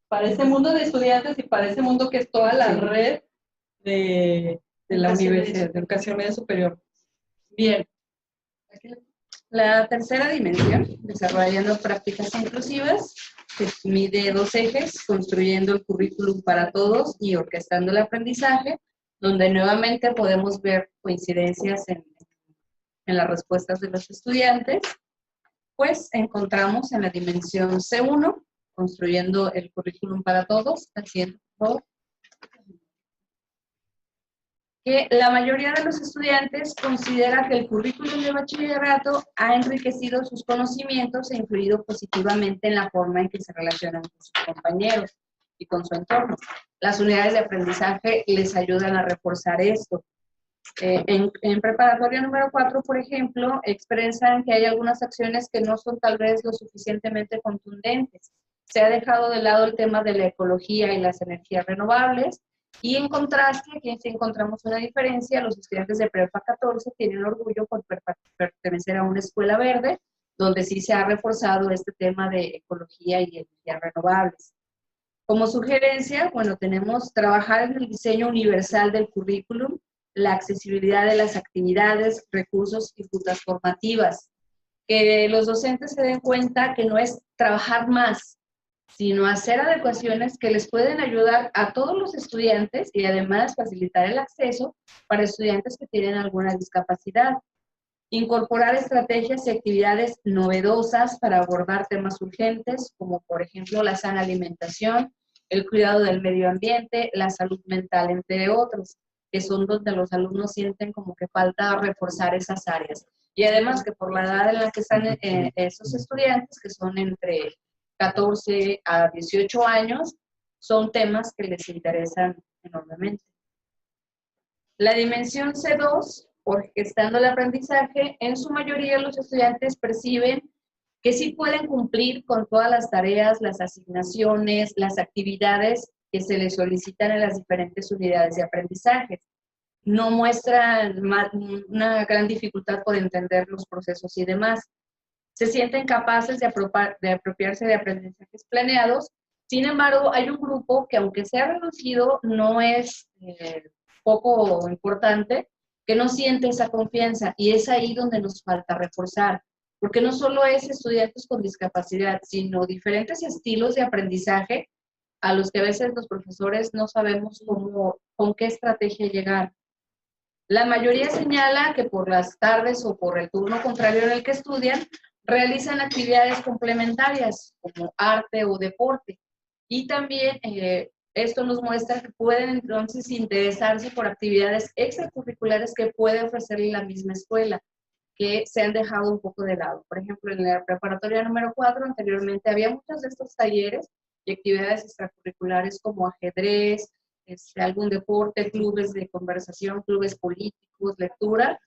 Para ese mundo de estudiantes y para ese mundo que es toda la red de la universidad, de educación media superior. Bien. La tercera dimensión, desarrollando prácticas inclusivas, que mide 2 ejes, construyendo el currículum para todos y orquestando el aprendizaje, donde nuevamente podemos ver coincidencias en las respuestas de los estudiantes. Pues encontramos en la dimensión C1, construyendo el currículum para todos, haciendo que la mayoría de los estudiantes considera que el currículum de bachillerato ha enriquecido sus conocimientos e influido positivamente en la forma en que se relacionan con sus compañeros y con su entorno. Las unidades de aprendizaje les ayudan a reforzar esto. En preparatoria número 4, por ejemplo, expresan que hay algunas acciones que no son tal vez lo suficientemente contundentes. Se ha dejado de lado el tema de la ecología y las energías renovables, y en contraste, aquí sí encontramos una diferencia. Los estudiantes de Prepa 14 tienen orgullo por pertenecer a una escuela verde, donde sí se ha reforzado este tema de ecología y energías renovables. Como sugerencia, bueno, tenemos trabajar en el diseño universal del currículum, la accesibilidad de las actividades, recursos y rutas formativas. Que los docentes se den cuenta que no es trabajar más, sino hacer adecuaciones que les pueden ayudar a todos los estudiantes y además facilitar el acceso para estudiantes que tienen alguna discapacidad. Incorporar estrategias y actividades novedosas para abordar temas urgentes, como por ejemplo la sana alimentación, el cuidado del medio ambiente, la salud mental, entre otros, que son donde los alumnos sienten como que falta reforzar esas áreas. Y además que por la edad en la que están esos estudiantes, que son entre 14 a 18 años, son temas que les interesan enormemente. La dimensión C2, orquestando el aprendizaje, en su mayoría los estudiantes perciben que sí pueden cumplir con todas las tareas, las asignaciones, las actividades que se les solicitan en las diferentes unidades de aprendizaje. No muestran una gran dificultad por entender los procesos y demás. Se sienten capaces de apropiarse de aprendizajes planeados. Sin embargo, hay un grupo que, aunque sea reducido, no es poco importante, que no siente esa confianza, y es ahí donde nos falta reforzar, porque no solo es estudiantes con discapacidad, sino diferentes estilos de aprendizaje a los que a veces los profesores no sabemos con qué estrategia llegar. La mayoría señala que por las tardes o por el turno contrario en el que estudian, realizan actividades complementarias como arte o deporte. Y también esto nos muestra que pueden entonces interesarse por actividades extracurriculares que puede ofrecerle la misma escuela, que se han dejado un poco de lado. Por ejemplo, en la preparatoria número 4, anteriormente había muchos de estos talleres y actividades extracurriculares como ajedrez, algún deporte, clubes de conversación, clubes políticos, lectura,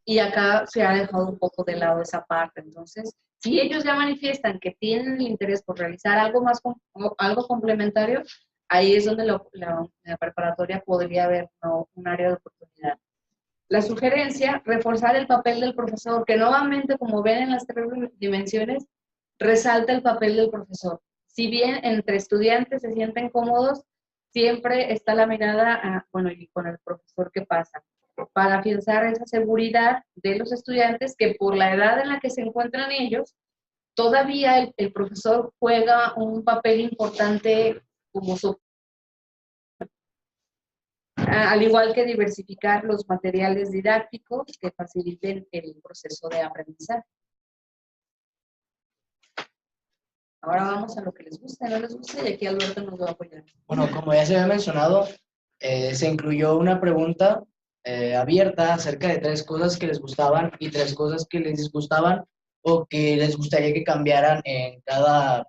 y acá se ha dejado un poco de lado esa parte. Entonces, si ellos ya manifiestan que tienen el interés por realizar algo más, algo complementario, ahí es donde la preparatoria podría haber un área de oportunidad. La sugerencia, reforzar el papel del profesor, que nuevamente, como ven en las 3 dimensiones, resalta el papel del profesor. Si bien entre estudiantes se sienten cómodos, siempre está la mirada, y con el profesor que pasa, para afianzar esa seguridad de los estudiantes que por la edad en la que se encuentran ellos, todavía el profesor juega un papel importante como al igual que diversificar los materiales didácticos que faciliten el proceso de aprendizaje. Ahora vamos a lo que les gusta, no les gusta, y aquí Alberto nos va a apoyar. Bueno, como ya se había mencionado, se incluyó una pregunta abierta acerca de 3 cosas que les gustaban y 3 cosas que les disgustaban o que les gustaría que cambiaran en cada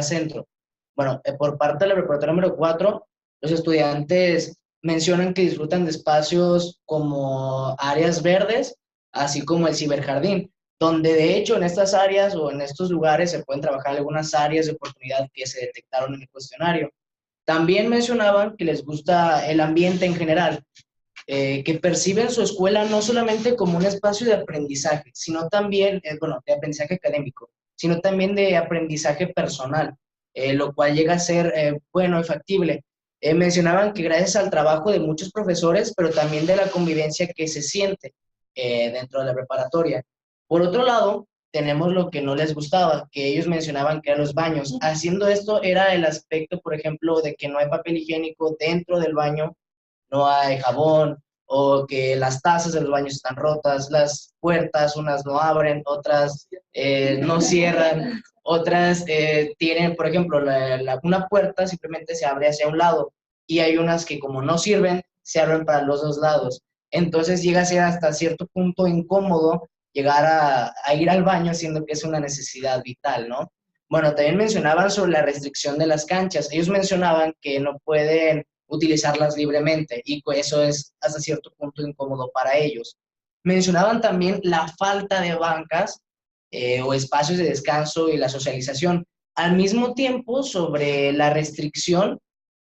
centro. Bueno, por parte de la preparatoria número 4, los estudiantes mencionan que disfrutan de espacios como áreas verdes, así como el ciberjardín, donde de hecho en estas áreas o en estos lugares se pueden trabajar algunas áreas de oportunidad que se detectaron en el cuestionario. También mencionaban que les gusta el ambiente en general, que perciben su escuela no solamente como un espacio de aprendizaje, sino también, de aprendizaje académico, sino también de aprendizaje personal, lo cual llega a ser bueno y factible. Mencionaban que gracias al trabajo de muchos profesores, pero también de la convivencia que se siente dentro de la preparatoria. Por otro lado, tenemos lo que no les gustaba, que ellos mencionaban que eran los baños. Haciendo esto era el aspecto, por ejemplo, de que no hay papel higiénico dentro del baño, no hay jabón, o que las tazas de los baños están rotas, las puertas, unas no abren, otras no cierran, otras tienen, por ejemplo, una puerta simplemente se abre hacia un lado, y hay unas que como no sirven, se abren para los 2 lados. Entonces llega a ser hasta cierto punto incómodo llegar a ir al baño, siendo que es una necesidad vital, ¿no? Bueno, también mencionaban sobre la restricción de las canchas. Ellos mencionaban que no pueden utilizarlas libremente y eso es hasta cierto punto incómodo para ellos. Mencionaban también la falta de bancas o espacios de descanso y la socialización. Al mismo tiempo, sobre la restricción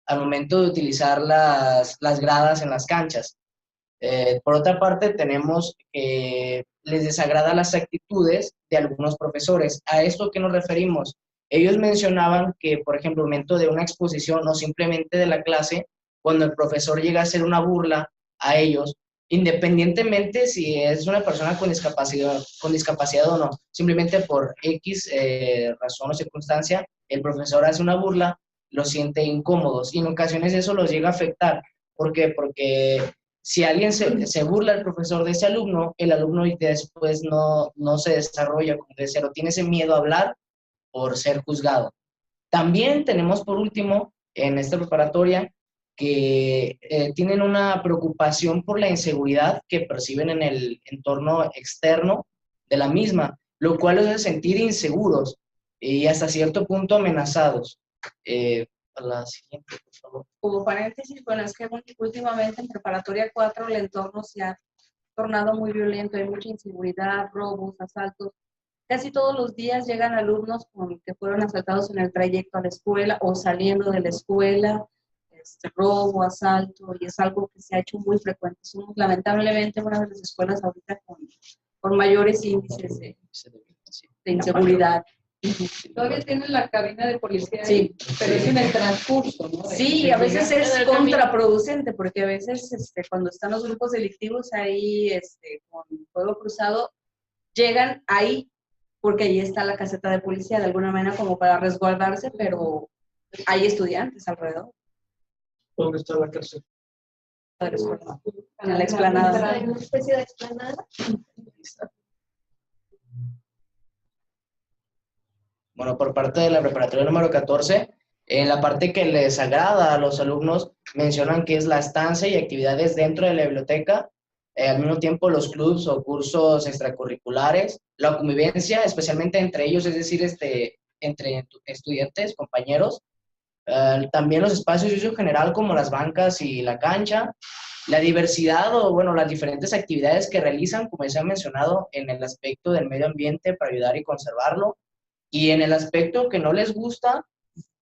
al momento de utilizar las gradas en las canchas. Por otra parte, tenemos que les desagradan las actitudes de algunos profesores. ¿A esto a qué nos referimos? Ellos mencionaban que, por ejemplo, al momento de una exposición o simplemente de la clase, cuando el profesor llega a hacer una burla a ellos, independientemente si es una persona con discapacidad o no. Simplemente por X razón o circunstancia, el profesor hace una burla, los siente incómodos y en ocasiones eso los llega a afectar. ¿Por qué? Porque si alguien se burla al profesor de ese alumno, el alumno después no se desarrolla como debe ser o tiene ese miedo a hablar por ser juzgado. También tenemos por último en esta preparatoria que tienen una preocupación por la inseguridad que perciben en el entorno externo de la misma, lo cual los hace sentir inseguros y hasta cierto punto amenazados. A la siguiente, por favor. Como paréntesis, bueno, es que últimamente en preparatoria 4 el entorno se ha tornado muy violento, hay mucha inseguridad, robos, asaltos. Casi todos los días llegan alumnos que fueron asaltados en el trayecto a la escuela o saliendo de la escuela, robo, asalto, y es algo que se ha hecho muy frecuente. Somos lamentablemente una de las escuelas ahorita con mayores índices de inseguridad. Todavía tienen la cabina de policía, sí, pero es en el transcurso, ¿no? Sí, a veces es contraproducente, porque a veces cuando están los grupos delictivos ahí con fuego cruzado, llegan ahí, porque ahí está la caseta de policía, de alguna manera como para resguardarse, pero hay estudiantes alrededor. ¿Dónde está la cárcel? En la explanada. ¿En una especie de explanada? Bueno, por parte de la preparatoria número 14, en la parte que les agrada a los alumnos, mencionan que es la estancia y actividades dentro de la biblioteca, al mismo tiempo los clubs o cursos extracurriculares, la convivencia, especialmente entre ellos, es decir, entre estudiantes, compañeros, también los espacios de uso general como las bancas y la cancha, la diversidad o, bueno, las diferentes actividades que realizan, como ya se ha mencionado, en el aspecto del medio ambiente para ayudar y conservarlo, y en el aspecto que no les gusta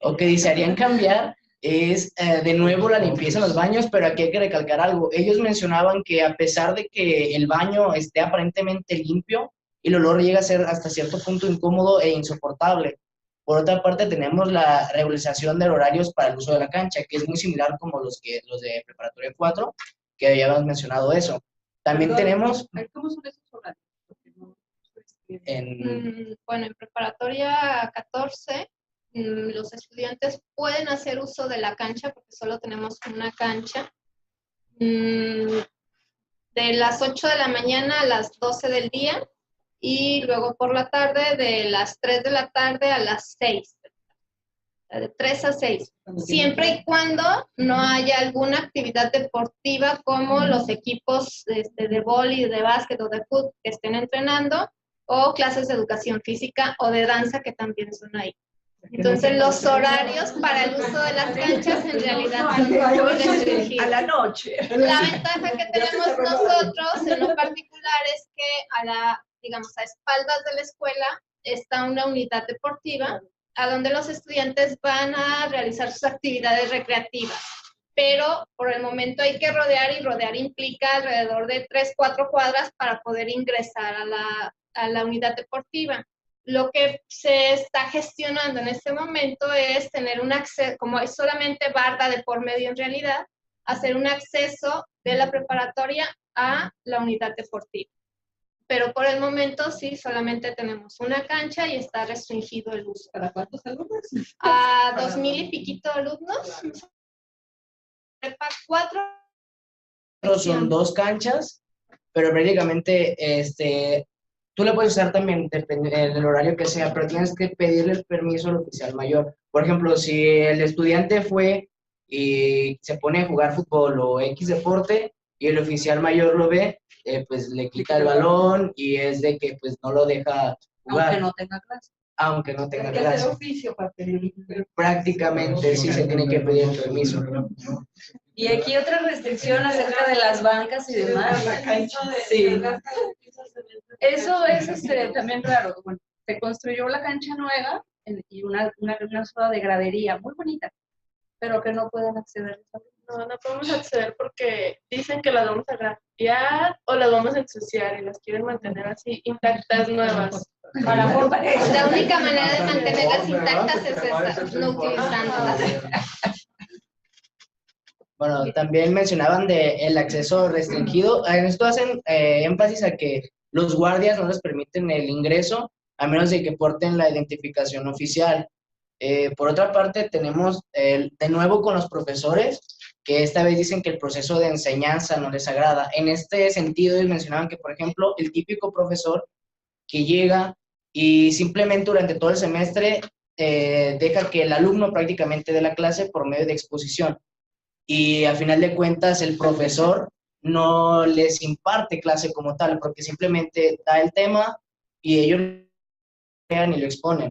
o que desearían cambiar es de nuevo la limpieza en los baños, pero aquí hay que recalcar algo. Ellos mencionaban que a pesar de que el baño esté aparentemente limpio, el olor llega a ser hasta cierto punto incómodo e insoportable. Por otra parte, tenemos la regularización de horarios para el uso de la cancha, que es muy similar como los de preparatoria 4, que ya habíamos mencionado eso. También tenemos... ¿Cómo son esos horarios? Bueno, en preparatoria 14, los estudiantes pueden hacer uso de la cancha, porque solo tenemos una cancha, de las 8 de la mañana a las 12 del día, y luego por la tarde de las 3 de la tarde a las 6, de 3 a 6, siempre y cuando no haya alguna actividad deportiva como los equipos de vóley, de básquet o de fútbol que estén entrenando, o clases de educación física o de danza que también son ahí. Entonces los horarios para el uso de las canchas en realidad son muy restringidos. A la noche. La ventaja que tenemos nosotros en lo particular es que digamos, a espaldas de la escuela está una unidad deportiva a donde los estudiantes van a realizar sus actividades recreativas. Pero por el momento hay que rodear, y rodear implica alrededor de 3-4 cuadras para poder ingresar a la unidad deportiva. Lo que se está gestionando en este momento es tener un acceso, como es solamente barda de por medio en realidad, hacer un acceso de la preparatoria a la unidad deportiva. Pero por el momento sí, solamente tenemos una cancha y está restringido el uso. ¿Para cuántos alumnos? A 2,000 y piquito alumnos. Prepa 4. Son 2 canchas, pero prácticamente tú le puedes usar también en el horario que sea, pero tienes que pedirle el permiso al oficial mayor. Por ejemplo, si el estudiante fue y se pone a jugar fútbol o X deporte y el oficial mayor lo ve, pues le quita el balón y es de que pues no lo deja jugar. Aunque no tenga clase. Aunque no tenga Hay que hacer clase. oficio para pedir. Prácticamente sí se tiene que pedir el permiso. Y aquí otra restricción acerca de las bancas y demás. Sí. Eso es también raro. Bueno, se construyó la cancha nueva y una zona de gradería muy bonita, pero que no pueden acceder. No podemos acceder porque dicen que las vamos a grafiar o las vamos a ensuciar y las quieren mantener así intactas, nuevas. La única manera de mantenerlas intactas es esa, no utilizándolas. Bueno, también mencionaban el acceso restringido. En esto hacen énfasis a que los guardias no les permiten el ingreso a menos de que porten la identificación oficial. Por otra parte, tenemos de nuevo con los profesores, que esta vez dicen que el proceso de enseñanza no les agrada. En este sentido, ellos mencionaban que, por ejemplo, el típico profesor que llega y simplemente durante todo el semestre deja que el alumno prácticamente dé la clase por medio de exposición. Y al final de cuentas el profesor no les imparte clase como tal, porque simplemente da el tema y ellos lo crean y lo exponen.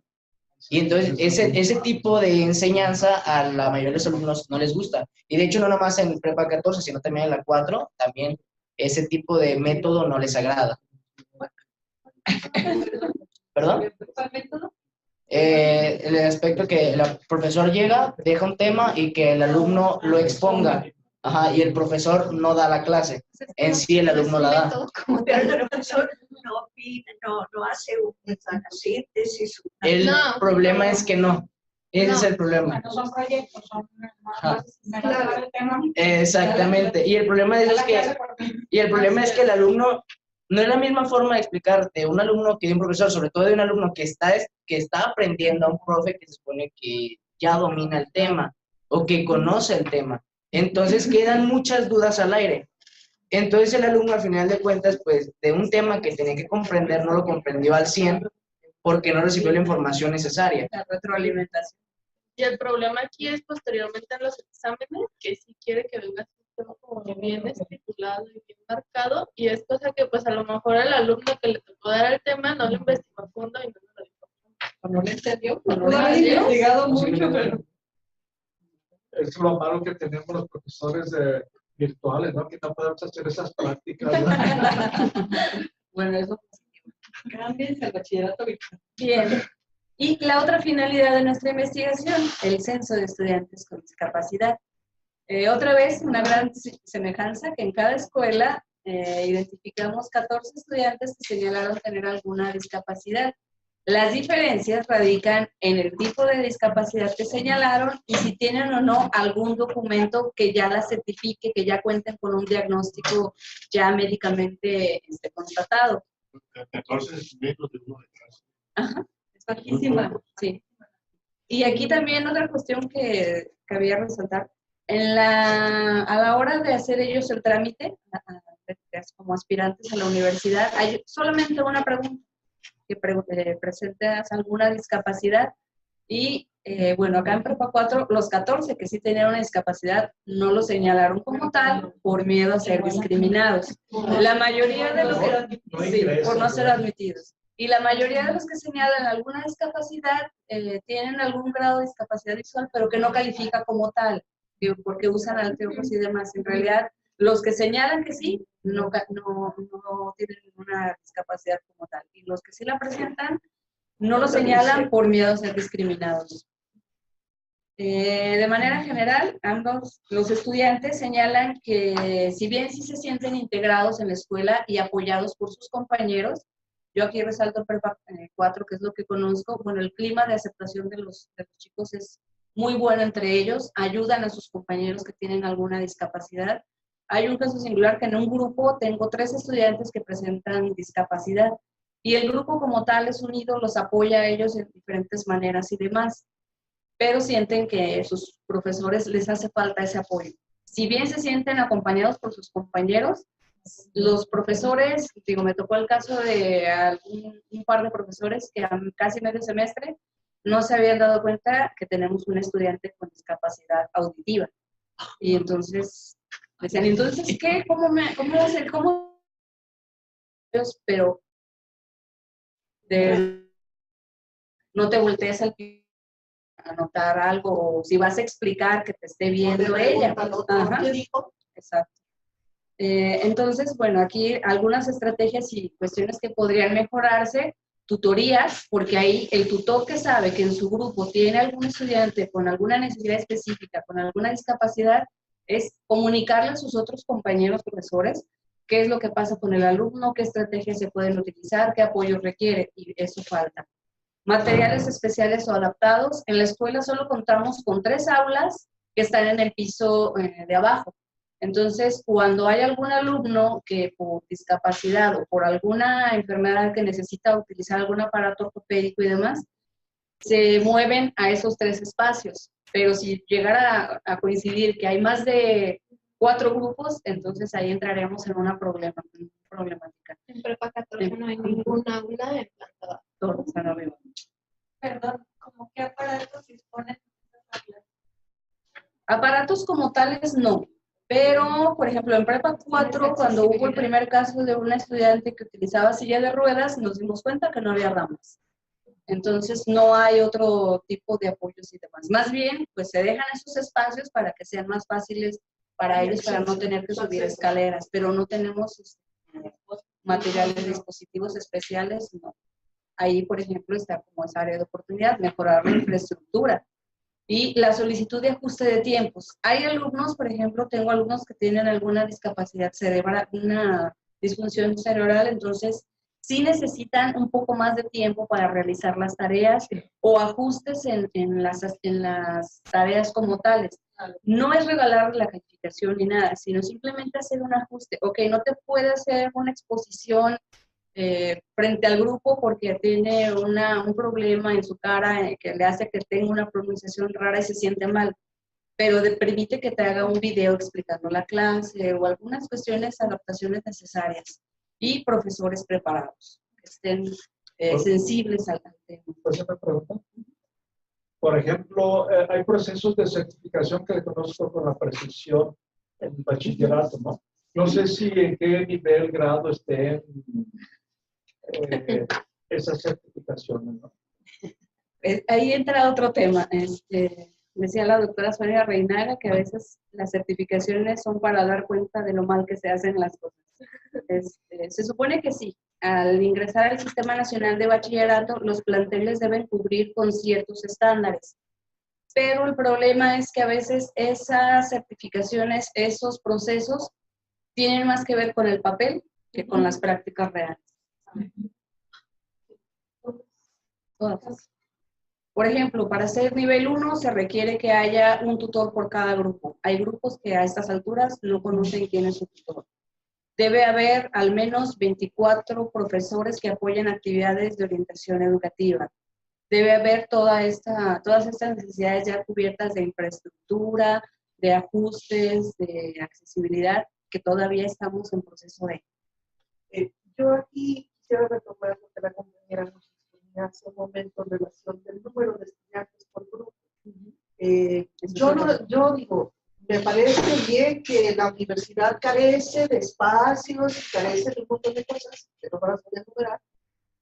Y entonces ese tipo de enseñanza a la mayoría de los alumnos no les gusta. Y de hecho no nomás en Prepa 14, sino también en la 4, también ese tipo de método no les agrada. ¿Perdón? ¿Cuál método? El aspecto que el profesor llega, deja un tema y que el alumno lo exponga. Ajá, y el profesor no da la clase. En sí el alumno la da. Pero el profesor no opina, no hace una síntesis. El problema es que no. Ese es el problema. No son proyectos, son Exactamente. Y el problema es que el alumno no es la misma forma de explicar de un alumno que de un profesor, sobre todo de un alumno que está aprendiendo a un profe que se supone que ya domina el tema o que conoce el tema. Entonces quedan muchas dudas al aire. Entonces el alumno al final de cuentas, pues de un tema que tenía que comprender, no lo comprendió al 100 porque no recibió la información necesaria. La retroalimentación. Y el problema aquí es posteriormente en los exámenes, que sí quiere que venga como bien estipulado y bien marcado, y es cosa que pues a lo mejor al alumno que le tocó dar el tema no lo investigó a fondo y no lo dijo. O no le entendió, no lo ha investigado mucho, pero... Es lo malo que tenemos los profesores virtuales, ¿no? Que no podemos hacer esas prácticas. Bueno, eso cámbiense al bachillerato virtual. Bien. Y la otra finalidad de nuestra investigación, el censo de estudiantes con discapacidad. Otra vez, una gran semejanza que en cada escuela identificamos 14 estudiantes que señalaron tener alguna discapacidad. Las diferencias radican en el tipo de discapacidad que señalaron y si tienen o no algún documento que ya la certifique, que ya cuenten con un diagnóstico ya médicamente constatado. 14 metros de uno de clase. Ajá, es bajísima, sí. Y aquí también otra cuestión que cabía resaltar. A la hora de hacer ellos el trámite, como aspirantes a la universidad, hay solamente una pregunta, que presentas alguna discapacidad y bueno, acá en Prepa 4, los 14 que sí tenían una discapacidad no lo señalaron como tal por miedo a ser discriminados. La mayoría de los que, sí, por no ser admitidos. Y la mayoría de los que señalan alguna discapacidad tienen algún grado de discapacidad visual, pero que no califica como tal, porque usan anteojos y demás. En realidad, los que señalan que sí, no tienen ninguna discapacidad como tal. Y los que sí la presentan, no lo señalan por miedo a ser discriminados. De manera general, ambos los estudiantes señalan que si bien sí se sienten integrados en la escuela y apoyados por sus compañeros, yo aquí resalto Prepa 4, que es lo que conozco, bueno, el clima de aceptación de los chicos es muy bueno entre ellos, ayudan a sus compañeros que tienen alguna discapacidad. Hay un caso singular que en un grupo tengo 3 estudiantes que presentan discapacidad y el grupo como tal es unido, los apoya a ellos en diferentes maneras y demás, pero sienten que sus profesores les hace falta ese apoyo. Si bien se sienten acompañados por sus compañeros, los profesores, digo, me tocó el caso de un par de profesores que a casi medio semestre no se habían dado cuenta que tenemos un estudiante con discapacidad auditiva. Y entonces, decían, entonces, ¿qué? ¿Cómo va a ser? ¿Cómo? Pero no te voltees al piso a anotar algo, o si vas a explicar que te esté viendo ella. Ajá. Exacto. Entonces, bueno, aquí algunas estrategias y cuestiones que podrían mejorarse, tutorías, porque ahí el tutor que sabe que en su grupo tiene algún estudiante con alguna necesidad específica, con alguna discapacidad, es comunicarle a sus otros compañeros profesores qué es lo que pasa con el alumno, qué estrategias se pueden utilizar, qué apoyo requiere, y eso falta. Materiales especiales o adaptados. En la escuela solo contamos con 3 aulas que están en el piso de abajo. Entonces, cuando hay algún alumno que por discapacidad o por alguna enfermedad que necesita utilizar algún aparato ortopédico y demás, se mueven a esos 3 espacios. Pero si llegara a coincidir que hay más de 4 grupos, entonces ahí entraremos en una problemática. En Prepa 14 no hay ningún aula en planta baja. Todos están arriba. Perdón, ¿cómo qué aparatos disponen de estas aulas? Aparatos como tales no, pero por ejemplo en Prepa 4, cuando hubo el primer caso de una estudiante que utilizaba silla de ruedas, nos dimos cuenta que no había ramas. Entonces no hay otro tipo de apoyos y demás. Más bien, pues se dejan esos espacios para que sean más fáciles para ellos, para no tener que subir escaleras, pero no tenemos materiales, dispositivos especiales, no. Ahí, por ejemplo, está como esa área de oportunidad, mejorar la infraestructura. Y la solicitud de ajuste de tiempos. Hay alumnos, por ejemplo, tengo alumnos que tienen alguna discapacidad cerebral, una disfunción cerebral, entonces sí necesitan un poco más de tiempo para realizar las tareas o ajustes en las tareas como tales. No es regalar la calificación ni nada, sino simplemente hacer un ajuste. Ok, no te puede hacer una exposición frente al grupo porque tiene un problema en su cara que le hace que tenga una pronunciación rara y se siente mal, pero permite que te haga un video explicando la clase o algunas cuestiones, adaptaciones necesarias y profesores preparados, que estén sensibles al tema. ¿Puedo hacer una pregunta? Por ejemplo, hay procesos de certificación que conozco con la precisión en bachillerato, ¿no? No sé si en qué nivel, grado estén esas certificaciones, ¿no? Ahí entra otro tema. Decía la doctora Sonia Reinaga que a veces las certificaciones son para dar cuenta de lo mal que se hacen las cosas. Se supone que sí. Al ingresar al Sistema Nacional de Bachillerato, los planteles deben cubrir con ciertos estándares. Pero el problema es que a veces esas certificaciones, esos procesos, tienen más que ver con el papel que con las prácticas reales. Todas. Por ejemplo, para ser nivel 1 se requiere que haya un tutor por cada grupo. Hay grupos que a estas alturas no conocen quién es su tutor. Debe haber al menos 24 profesores que apoyen actividades de orientación educativa. Debe haber todas estas necesidades ya cubiertas de infraestructura, de ajustes, de accesibilidad, que todavía estamos en proceso de. Yo aquí quisiera retomar lo que la compañera nos exponía hace un momento en relación del número de estudiantes por grupo. Yo digo, me parece bien que la universidad carece de espacios, carece de un montón de cosas que no van a poder enumerar,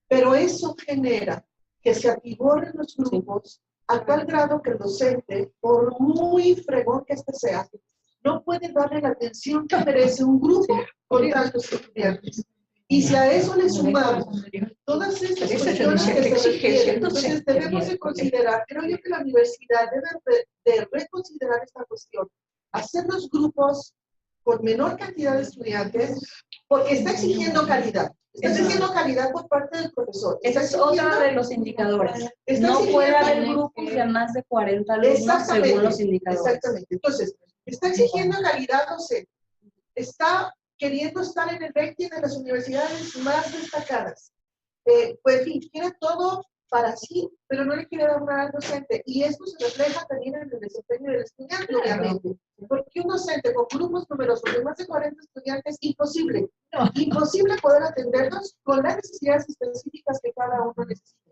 pero eso genera que se atiborren los grupos a tal grado que el docente, por muy fregón que sea, no puede darle la atención que merece un grupo con tantos estudiantes. Y si a eso le sumamos todas estas cuestiones que se requieren, entonces debemos de considerar, creo yo que la universidad debe de reconsiderar esta cuestión, hacer los grupos con menor cantidad de estudiantes, porque está exigiendo calidad. Está exigiendo calidad por parte del profesor. Ese es otro de los indicadores. No puede haber grupos de más de 40 alumnos según los indicadores. Exactamente. Entonces, está exigiendo calidad docente. Está queriendo estar en el ranking de las universidades más destacadas. Pues, en fin, quiere todo para sí, pero no le quiere dar nada al docente. Y esto se refleja también en el desempeño del estudiante, obviamente. Porque un docente con grupos numerosos de más de 40 estudiantes, imposible. Imposible poder atenderlos con las necesidades específicas que cada uno necesita.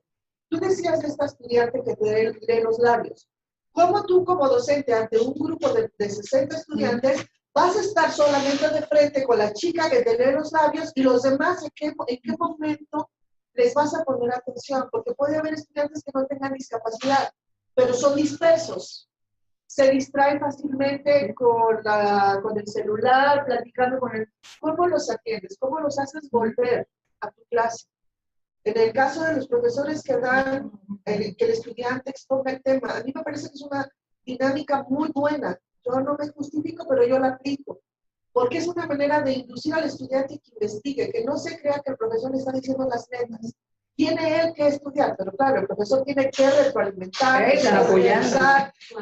Tú decías de esta estudiante que te lee los labios. ¿Cómo tú como docente ante un grupo de 60 estudiantes vas a estar solamente de frente con la chica que te lee los labios y los demás en qué momento les vas a poner atención? Porque puede haber estudiantes que no tengan discapacidad, pero son dispersos. Se distraen fácilmente con el celular, platicando con él. ¿Cómo los atiendes? ¿Cómo los haces volver a tu clase? En el caso de los profesores que dan, que el estudiante exponga el tema, a mí me parece que es una dinámica muy buena. Yo no me justifico, pero yo la aplico. Porque es una manera de inducir al estudiante que investigue, que no se crea que el profesor le está diciendo las netas. tiene él que estudiar, pero claro, el profesor tiene que retroalimentar,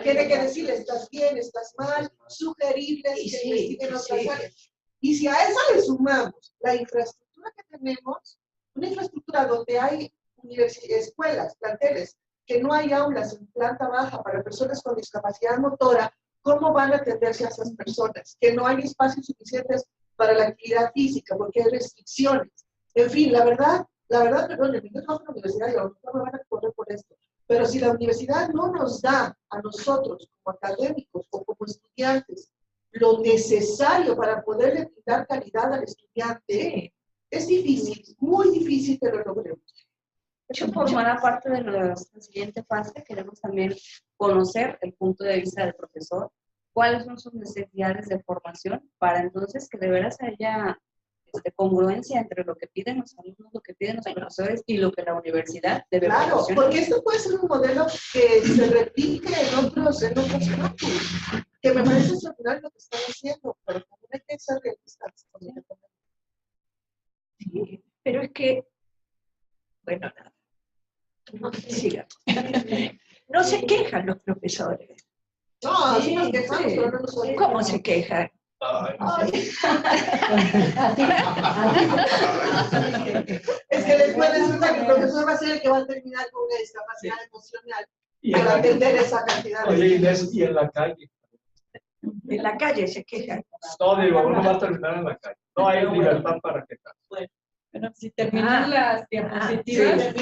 tiene que decirle, estás bien, estás mal, sugerirles que investiguen otras áreas. Y si a eso le sumamos la infraestructura que tenemos, una infraestructura donde hay escuelas, planteles, que no hay aulas en planta baja para personas con discapacidad motora, ¿cómo van a atenderse a esas personas? Que no hay espacios suficientes para la actividad física, porque hay restricciones. En fin, la verdad, perdón, yo trabajo en la universidad y ahora me van a correr por esto, pero si la universidad no nos da a nosotros como académicos o como estudiantes lo necesario para poderle brindar calidad al estudiante, es difícil, muy difícil que lo logremos. De hecho, formará parte de la siguiente fase. Queremos también conocer el punto de vista del profesor, cuáles son sus necesidades de formación, para entonces que de veras haya congruencia entre lo que piden los alumnos, lo que piden los profesores y lo que la universidad debe proporcionar. Claro, porque esto puede ser un modelo que se replique en otros campus, que me parece extraordinario lo que están haciendo, pero también hay que ser realistas. Sí, pero es que, bueno, nada. No, siga. No se quejan los profesores. No, sí nos quejamos, pero no nos oyen. ¿Cómo se quejan? Es que después resulta que el profesor va a ser el que va a terminar con una discapacidad emocional para atender esa cantidad de... Oye, Inés, y en la calle. En la calle se quejan. No, digo, uno va a terminar en la calle. No hay libertad para quejar. Bueno, si terminan las diapositivas,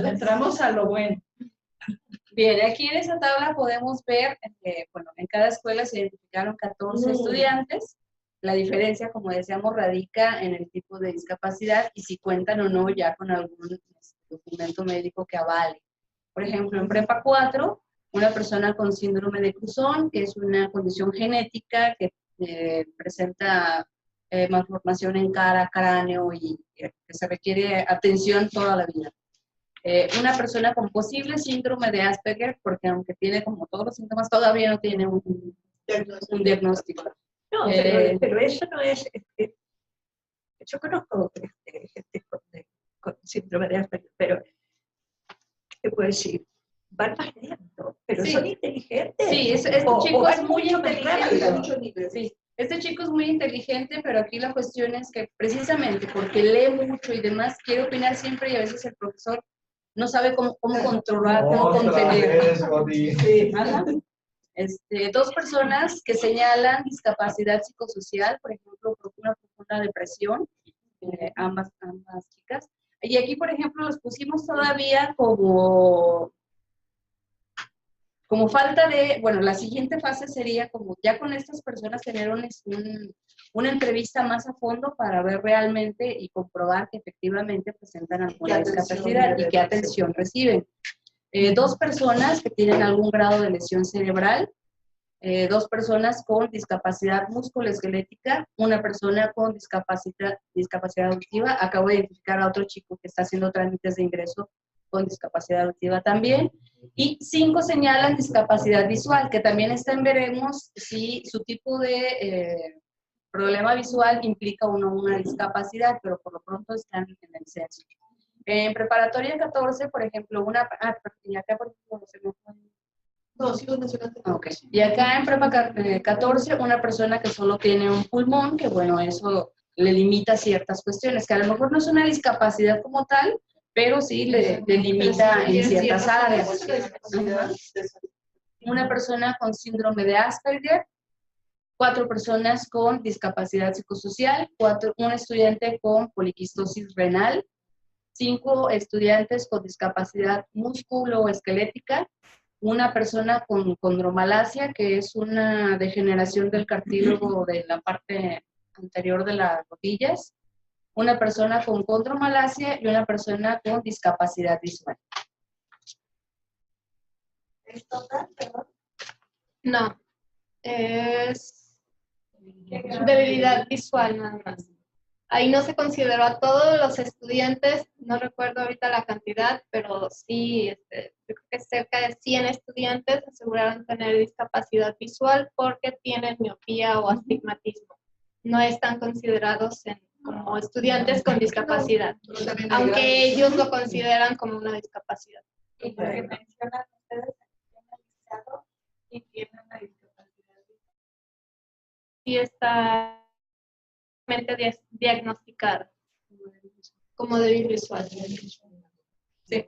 entramos a lo bueno. Bien, aquí en esa tabla podemos ver que, bueno, en cada escuela se identificaron 14 estudiantes. La diferencia, como decíamos, radica en el tipo de discapacidad y si cuentan o no ya con algún documento médico que avale. Por ejemplo, en Prepa 4, una persona con síndrome de Cruzón, que es una condición genética que presenta malformación en cara, cráneo y que se requiere atención toda la vida. Una persona con posible síndrome de Asperger, porque aunque tiene como todos los síntomas, todavía no tiene un diagnóstico. No, pero eso no es... yo conozco gente con síndrome de Asperger, pero ¿qué puedo decir? Van más lento, pero son inteligentes. Sí, este chico es muy inteligente. Sí. Este chico es muy inteligente, pero aquí la cuestión es que precisamente porque lee mucho y demás, quiere opinar siempre y a veces el profesor no sabe cómo controlar, cómo contener. Sí. Dos personas que señalan discapacidad psicosocial, por ejemplo, una profunda depresión, ambas chicas. Y aquí, por ejemplo, los pusimos todavía como falta de, bueno, la siguiente fase sería como ya con estas personas tener una entrevista más a fondo para ver realmente y comprobar que efectivamente presentan alguna discapacidad y qué atención reciben. 2 personas que tienen algún grado de lesión cerebral, 2 personas con discapacidad musculoesquelética, una persona con discapacidad auditiva. Acabo de identificar a otro chico que está haciendo trámites de ingreso con discapacidad auditiva también, y 5 señalan discapacidad visual, que también está en veremos si su tipo de problema visual implica o no una discapacidad, pero por lo pronto están en el censo. En preparatoria 14, por ejemplo, y acá por ejemplo, no, sí lo mencionaste. Okay. Y acá en prepa 14, una persona que solo tiene un pulmón, que bueno, eso le limita ciertas cuestiones, que a lo mejor no es una discapacidad como tal, pero sí le limita en ciertas áreas. Una persona con síndrome de Asperger, 4 personas con discapacidad psicosocial, un estudiante con poliquistosis renal, 5 estudiantes con discapacidad musculoesquelética, una persona con condromalacia, que es una degeneración del cartílago de la parte anterior de las rodillas, una persona con condromalacia y una persona con discapacidad visual. ¿Es total, perdón? No, es debilidad visual nada más. Ahí no se consideró a todos los estudiantes, no recuerdo ahorita la cantidad, pero sí, yo creo que cerca de 100 estudiantes aseguraron tener discapacidad visual porque tienen miopía o astigmatismo. No están considerados como estudiantes con discapacidad, Pero también hay aunque grados. ellos lo consideran como una discapacidad. Y lo que mencionan ustedes y tienen la discapacidad. Y está diagnosticada como débil visual. Sí.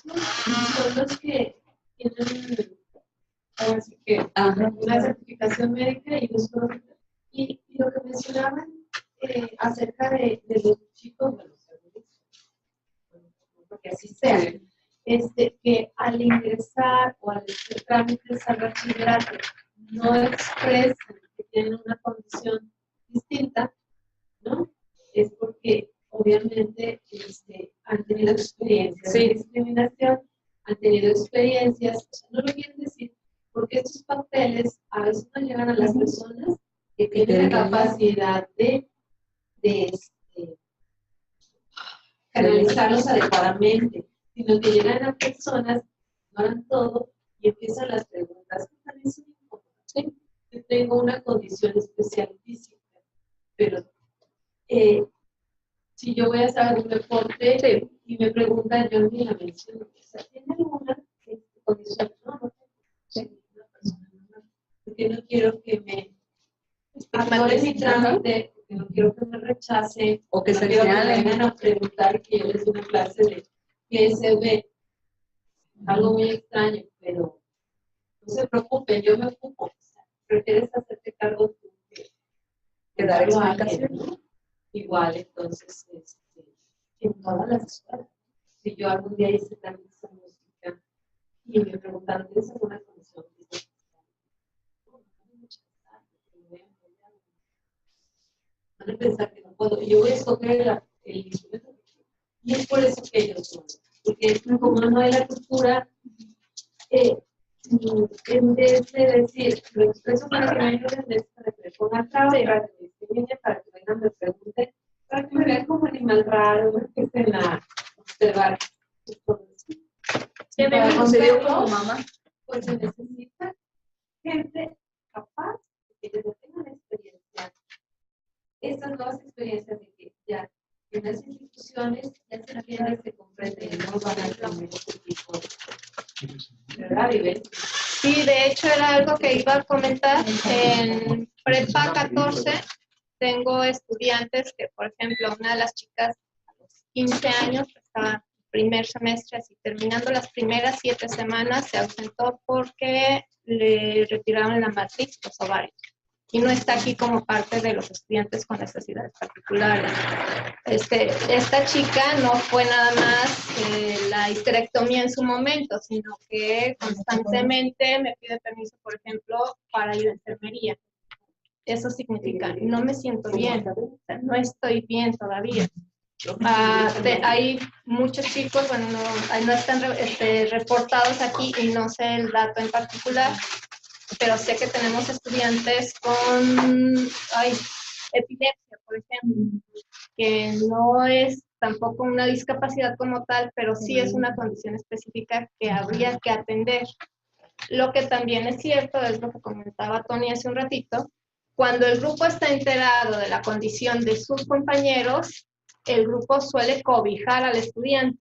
Son los que tienen así que una certificación médica y uso. Y lo que mencionaban acerca de los chicos, bueno, porque así sea, que al ingresar o al hacer trámites al bachillerato no expresan que tienen una condición distinta, ¿no? Es porque obviamente han tenido experiencias de discriminación, han tenido experiencias, o sea, no lo quieren decir, porque estos papeles a veces no llegan a las personas que tienen la capacidad de canalizarlos adecuadamente, sino que llegan a personas, ignoran todo y empiezan las preguntas. ¿Sí? Yo tengo una condición especial física, pero si yo voy a hacer un deporte y me preguntan, yo ni la menciono, o sea, ¿tiene alguna condición? No, no tengo. Una persona normal. Porque no quiero que me atore mi trámite, porque no quiero que me rechacen, O que no se quiero que me señalen. vengan a preguntar que yo les dé una clase de PSV. Algo muy extraño, pero no se preocupen, yo me ocupo. O sea, prefieres hacerte cargo tú que dar darlo a explicación. alguien, ¿no? Igual, entonces, en todas las escuelas. Si yo algún día hice también esa música y me preguntaron, ¿tienes alguna condición? Van a pensar que no puedo. Yo voy a escoger el instrumento. Y es por eso que ellos son. Porque como no hay la cultura, en vez de decir, lo expreso para que me ayuden, para que me pongan traba y para que me discriminen, para que vengan me pregunten, para que me vean como animal raro, que empiecen a observar. Para conseguir como mamá. Pues se necesita gente capaz de que tengan experiencia. Estas nuevas experiencias de que ya en las instituciones ya se entiende, se comprende y no van a cambiar este tipo de ¿verdad, Vives? Sí, de hecho era algo que iba a comentar. En Prepa 14 tengo estudiantes que, por ejemplo, una de las chicas a los 15 años estaba primer semestre, así terminando las primeras 7 semanas, se ausentó porque le retiraron la matriz, los ovarios. Y no está aquí como parte de los estudiantes con necesidades particulares. Esta chica no fue nada más la histerectomía en su momento, sino que constantemente me pide permiso, por ejemplo, para ir a enfermería. Eso significa, no me siento bien, o sea, no estoy bien todavía. Hay muchos chicos, bueno, no están reportados aquí y no sé el dato en particular, pero sé que tenemos estudiantes con epilepsia, por ejemplo, que no es tampoco una discapacidad como tal, pero sí es una condición específica que habría que atender. Lo que también es cierto, es lo que comentaba Tony hace un ratito, cuando el grupo está enterado de la condición de sus compañeros, el grupo suele cobijar al estudiante.